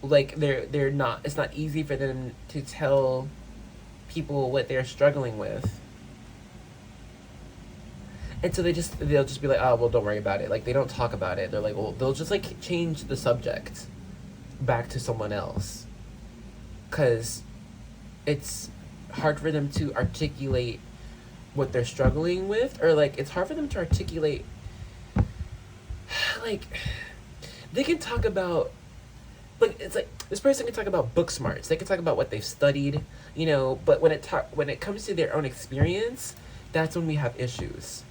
like they're not, it's not easy for them to tell people what they're struggling with. And so they'll just be like, oh, well, don't worry about it. Like, they don't talk about it. They're like, well, they'll just like change the subject back to someone else. Because it's hard for them to articulate what they're struggling with. Or like, it's hard for them to articulate, like, they can talk about, like, it's like, this person can talk about book smarts. They can talk about what they've studied, you know, but when it comes to their own experience, that's when we have issues.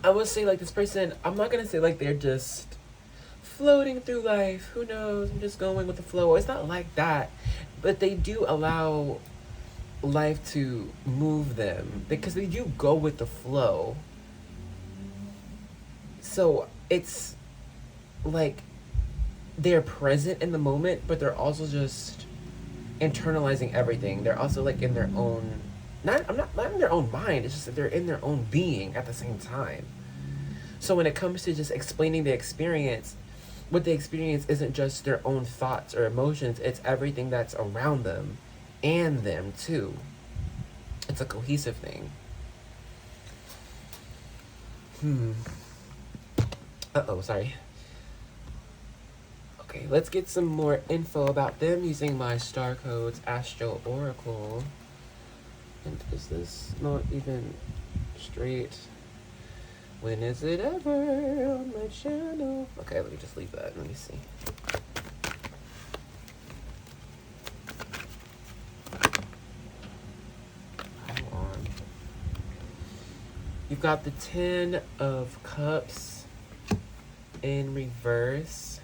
I would say, like, this person, I'm not gonna say, like, they're just floating through life. Who knows? I'm just going with the flow. It's not like that. But they do allow life to move them because they do go with the flow. So it's like they're present in the moment, but they're also just internalizing everything. They're also like in their own, not in their own mind. It's just that they're in their own being at the same time. So when it comes to just explaining the experience, what they experience isn't just their own thoughts or emotions. It's everything that's around them and them too. It's a cohesive thing. Uh-oh, sorry. Okay, let's get some more info about them using my Star Codes Astro Oracle. And is this not even straight? When is it ever on my channel? Okay, let me just leave that. Let me see. Hold on. You've got the 10 of Cups in reverse.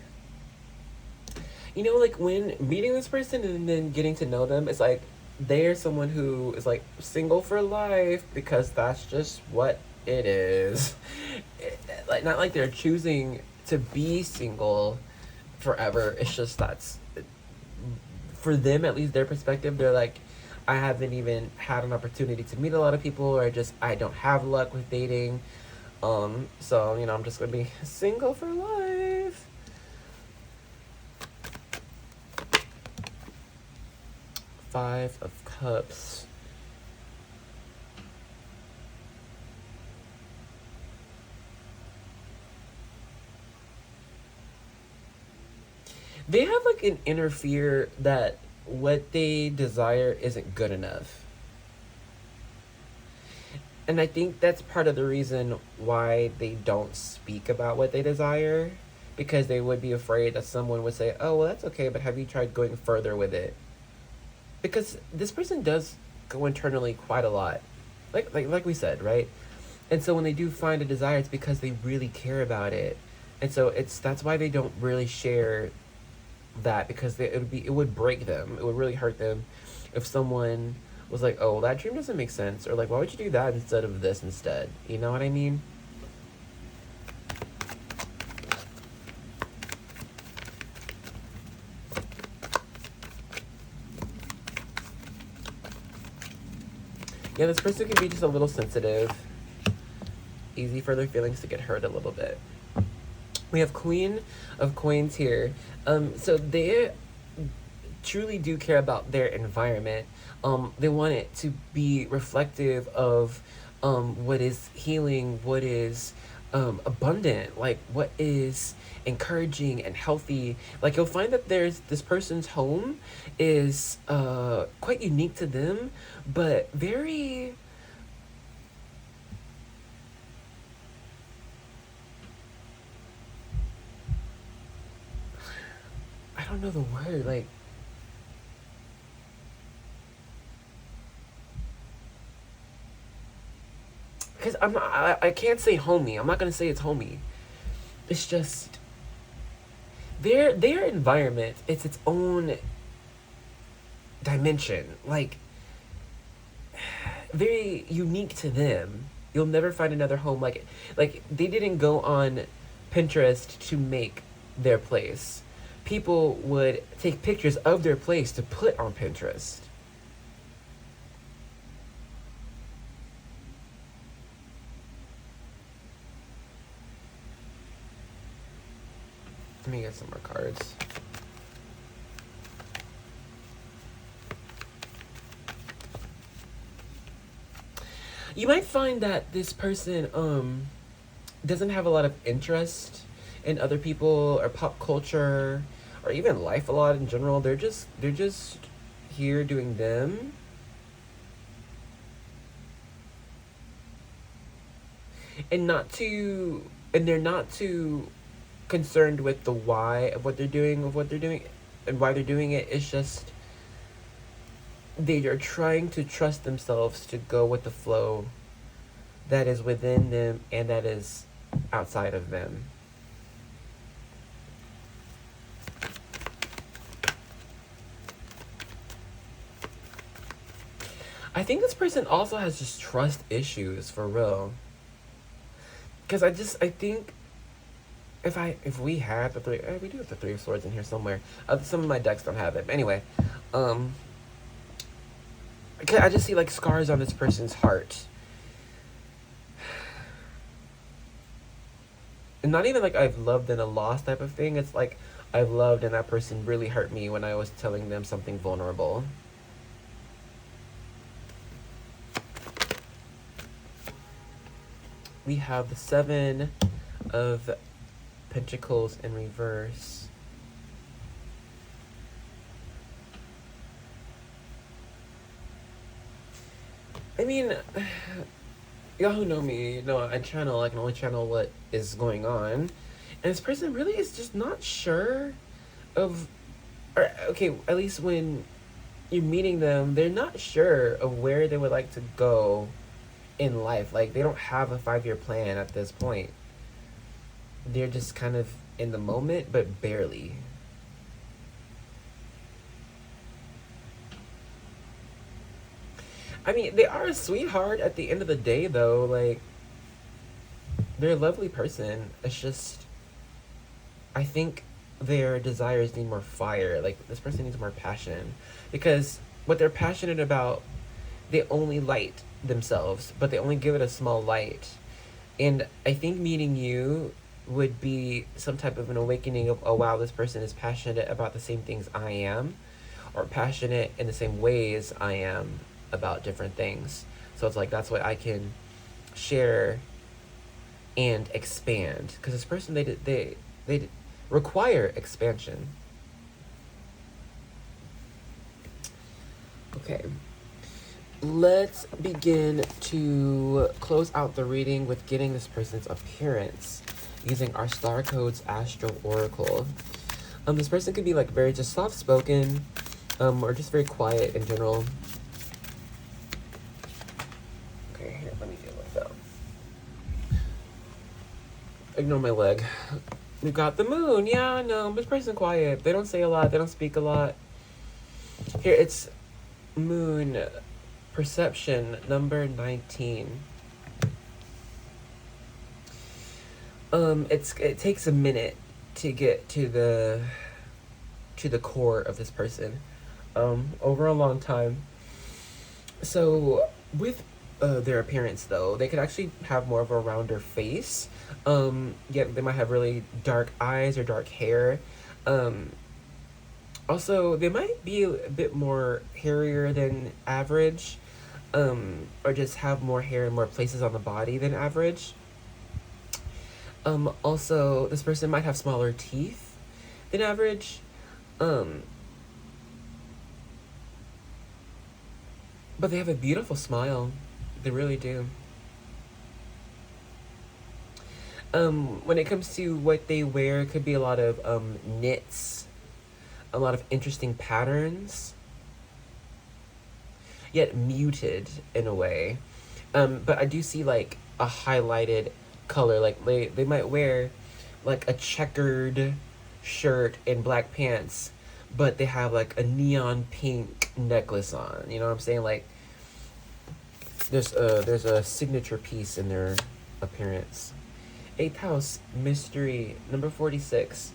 You know, like when meeting this person and then getting to know them, it's like they're someone who is like single for life because that's just what it is. Like, not like they're choosing to be single forever. It's just that's, for them, at least their perspective, they're like, I haven't even had an opportunity to meet a lot of people, or I don't have luck with dating. So, you know, I'm just gonna be single for life. Five of Cups. They have like an inner fear that what they desire isn't good enough. And I think that's part of the reason why they don't speak about what they desire, because they would be afraid that someone would say, oh, well, that's okay, but have you tried going further with it? Because this person does go internally quite a lot. Like we said, right? And so when they do find a desire, it's because they really care about it. And so that's why they don't really share that, because it would break them. It would really hurt them if someone was like, oh, well, that dream doesn't make sense, or like, why would you do that instead of this instead? You know what I mean? Yeah, this person can be just a little sensitive. Easy for their feelings to get hurt a little bit. We have Queen of Coins here. So they truly do care about their environment. They want it to be reflective of what is healing, what is abundant, like what is encouraging and healthy. Like you'll find that there's this person's home is quite unique to them, but very I don't know the word, like because I can't say homey. I'm not gonna say it's homey. It's just their environment. It's its own dimension, like very unique to them. You'll never find another home like they didn't go on Pinterest to make their place. People would take pictures of their place to put on Pinterest. Let me get some more cards. You might find that this person doesn't have a lot of interest in other people or pop culture or even life a lot in general. They're just here doing them. And they're not too concerned with the why of what they're doing, and why they're doing it. It's just they are trying to trust themselves to go with the flow that is within them and that is outside of them. I think this person also has just trust issues for real. Because I think if we had the three, we do have the Three of Swords in here somewhere. Some of my decks don't have it. But anyway, I just see like scars on this person's heart. And not even like I've loved and a lost type of thing. It's like I've loved and that person really hurt me when I was telling them something vulnerable. We have the Seven of Pentacles in reverse. I mean, y'all who know me know I can only channel what is going on. And this person really is just not sure of, or okay, at least when you're meeting them, they're not sure of where they would like to go in life. Like they don't have a 5-year plan at this point. They're just kind of in the moment, but barely. I mean, they are a sweetheart at the end of the day, though. Like, they're a lovely person. It's just, I think their desires need more fire. Like, this person needs more passion. Because what they're passionate about, they only light themselves, but they only give it a small light. And I think meeting you would be some type of an awakening of, oh wow, this person is passionate about the same things I am, or passionate in the same ways I am about different things. So it's like that's what I can share and expand, because this person, they require expansion. Okay, let's begin to close out the reading with getting this person's appearance using our Star Codes Astral Oracle. This person could be like very just soft spoken, or just very quiet in general. Okay, here, let me deal with that. Ignore my leg. We've got the moon. Yeah, no, this person quiet. They don't say a lot. They don't speak a lot. Here, it's moon perception number 19. It takes a minute to get to the core of this person, over a long time. So with their appearance, though, they could actually have more of a rounder face. Yeah, they might have really dark eyes or dark hair. Also, they might be a bit more hairier than average, or just have more hair in more places on the body than average. Also, this person might have smaller teeth than average. But they have a beautiful smile. They really do. When it comes to what they wear, it could be a lot of knits, a lot of interesting patterns, yet muted in a way. But I do see like a highlighted color. Like they might wear like a checkered shirt and black pants, but they have like a neon pink necklace on. You know what I'm saying? Like there's a signature piece in their appearance. 8th house, mystery, number 46.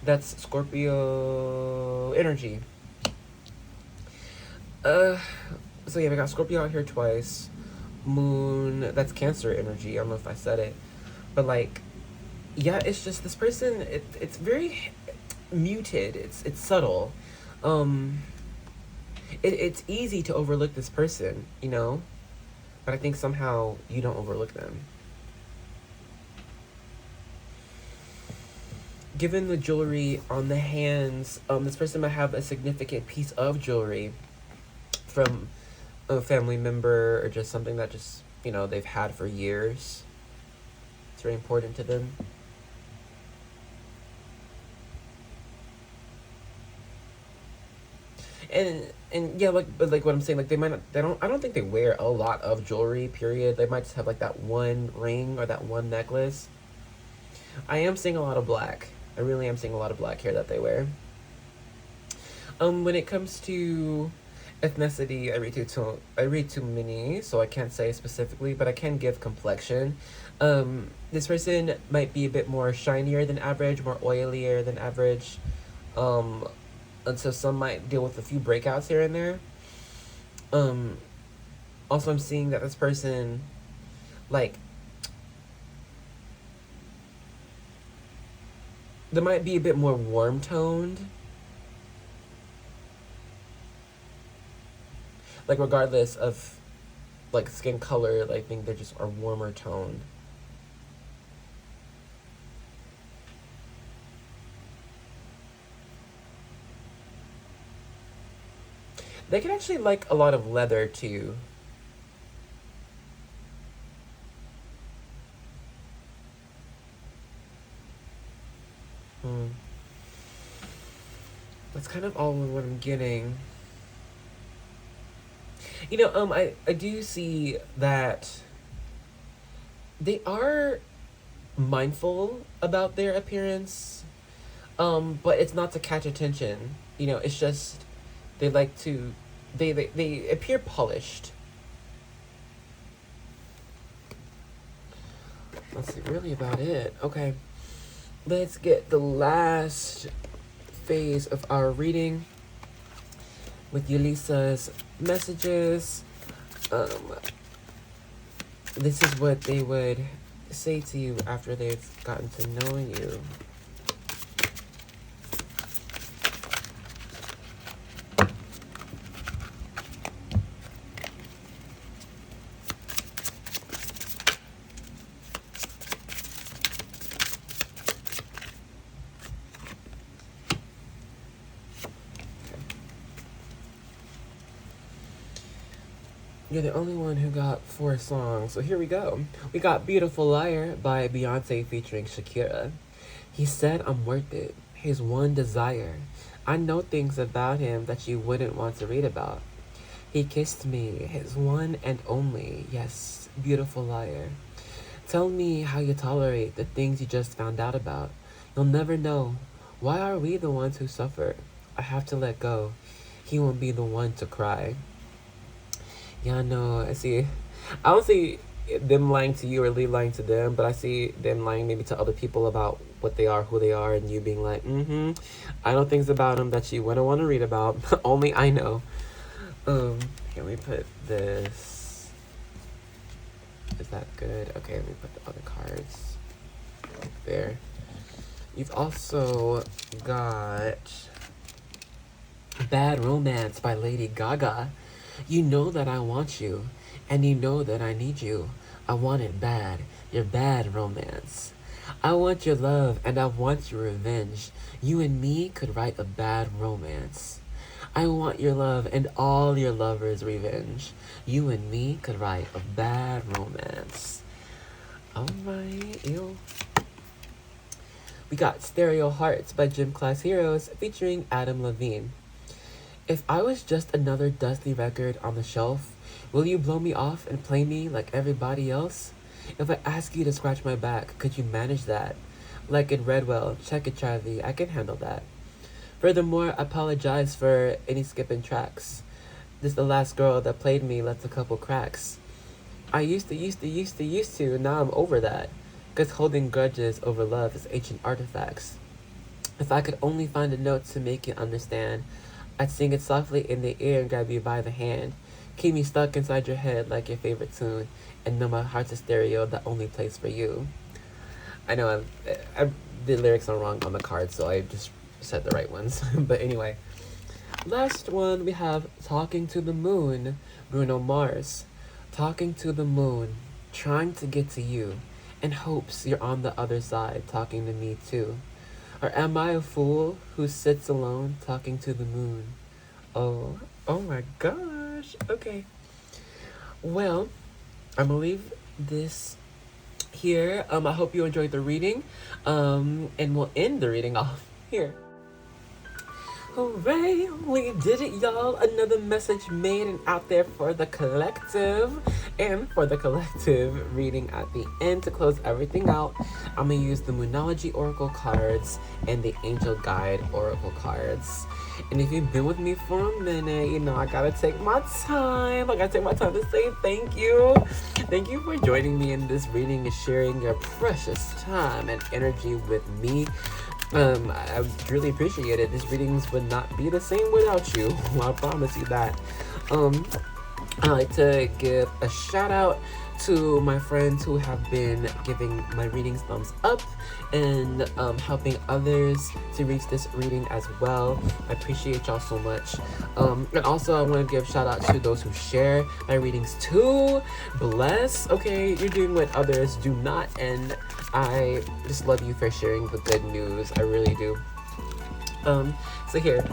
That's Scorpio energy. So yeah, we got Scorpio out here twice. Moon, that's Cancer energy. I don't know if I said it. But like, yeah, it's just this person, it's very muted. It's subtle. It's easy to overlook this person, you know? But I think somehow you don't overlook them. Given the jewelry on the hands, this person might have a significant piece of jewelry from a family member, or just something that just, you know, they've had for years. It's very important to them. And yeah, like, but like what I'm saying, like I don't think they wear a lot of jewelry, period. They might just have like that one ring or that one necklace. I am seeing a lot of black. I really am seeing a lot of black hair that they wear. When it comes to ethnicity, I read too many, so I can't say specifically, but I can give complexion. This person might be a bit more shinier than average, more oilier than average. And so some might deal with a few breakouts here and there. Also, I'm seeing that this person, like, they might be a bit more warm-toned. Like, regardless of, like, skin color, like, I think they just are warmer toned. They can actually like a lot of leather, too. That's kind of all what I'm getting. You know, I do see that they are mindful about their appearance, but it's not to catch attention. You know, it's just they like to, they appear polished. That's really about it. Okay, let's get the last phase of our reading with Yulisa's messages. This is what they would say to you after they've gotten to know you? You're the only one who got 4 songs, so here we go. We got Beautiful Liar by Beyonce featuring Shakira. He said I'm worth it, his one desire. I know things about him that you wouldn't want to read about. He kissed me, his one and only, yes, beautiful liar. Tell me how you tolerate the things you just found out about. You'll never know. Why are we the ones who suffer? I have to let go. He won't be the one to cry. Yeah, no, I don't see them lying to you or Lee lying to them, but I see them lying maybe to other people about what they are, who they are, and you being like, I know things about them that you wouldn't want to read about. Only I know. Here we put this. Is that good? Okay, let me put the other cards there. You've also got Bad Romance by Lady Gaga. You know that I want you, and you know that I need you. I want it bad, your bad romance. I want your love, and I want your revenge. You and me could write a bad romance. I want your love and all your lovers' revenge. You and me could write a bad romance. Alright, ew. We got Stereo Hearts by Gym Class Heroes featuring Adam Levine. If I was just another dusty record on the shelf, will you blow me off and play me like everybody else? If I ask you to scratch my back, could you manage that? Like in Redwell, check it, Charlie, I can handle that. Furthermore, I apologize for any skipping tracks. This the last girl that played me left a couple cracks. I used to, now I'm over that. Cause holding grudges over love is ancient artifacts. If I could only find a note to make you understand, I'd sing it softly in the ear and grab you by the hand. Keep me stuck inside your head like your favorite tune, and know my heart's a stereo that only plays for you. I know the lyrics are wrong on the card, so I just said the right ones. But anyway, last one we have Talking to the Moon, Bruno Mars. Talking to the moon, trying to get to you, in hopes you're on the other side talking to me too. Or am I a fool who sits alone talking to the moon? Oh my gosh. Okay. Well, I'm gonna leave this here. I hope you enjoyed the reading. And we'll end the reading off here. Hooray, we did it, y'all. Another message made and out there for the collective. And for the collective reading at the end to close everything out, I'm going to use the Moonology Oracle cards and the Angel Guide Oracle cards. And if you've been with me for a minute, you know, I got to take my time. I got to take my time to say thank you. Thank you for joining me in this reading and sharing your precious time and energy with me. I really appreciate it. These readings would not be the same without you. I promise you that. I like to give a shout out to my friends who have been giving my readings thumbs up and helping others to reach this reading as well. I appreciate y'all so much. And also I want to give shout out to those who share my readings too. Bless. Okay, you're doing what others do not, and I just love you for sharing the good news. I really do. So here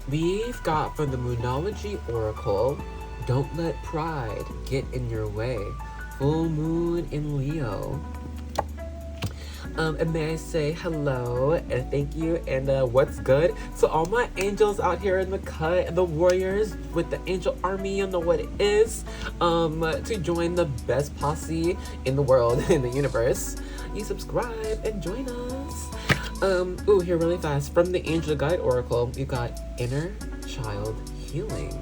we've got from the Moonology Oracle, don't let pride get in your way. Full moon in Leo. And may I say hello and thank you and what's good to all my angels out here in the cut, the warriors with the angel army, you know what it is, to join the best posse in the world, in the universe. You subscribe and join us. Ooh, here really fast, from the Angel Guide Oracle, you got Inner Child Healing.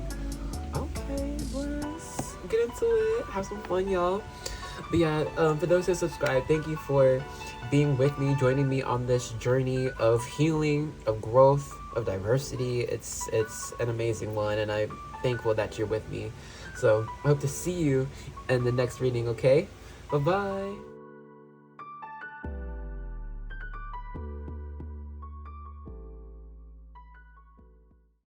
Okay, let's get into it. Have some fun, y'all. But yeah, for those who subscribe, thank you for being with me, joining me on this journey of healing, of growth, of diversity. It's an amazing one, and I'm thankful that you're with me. So I hope to see you in the next reading, okay? Bye-bye.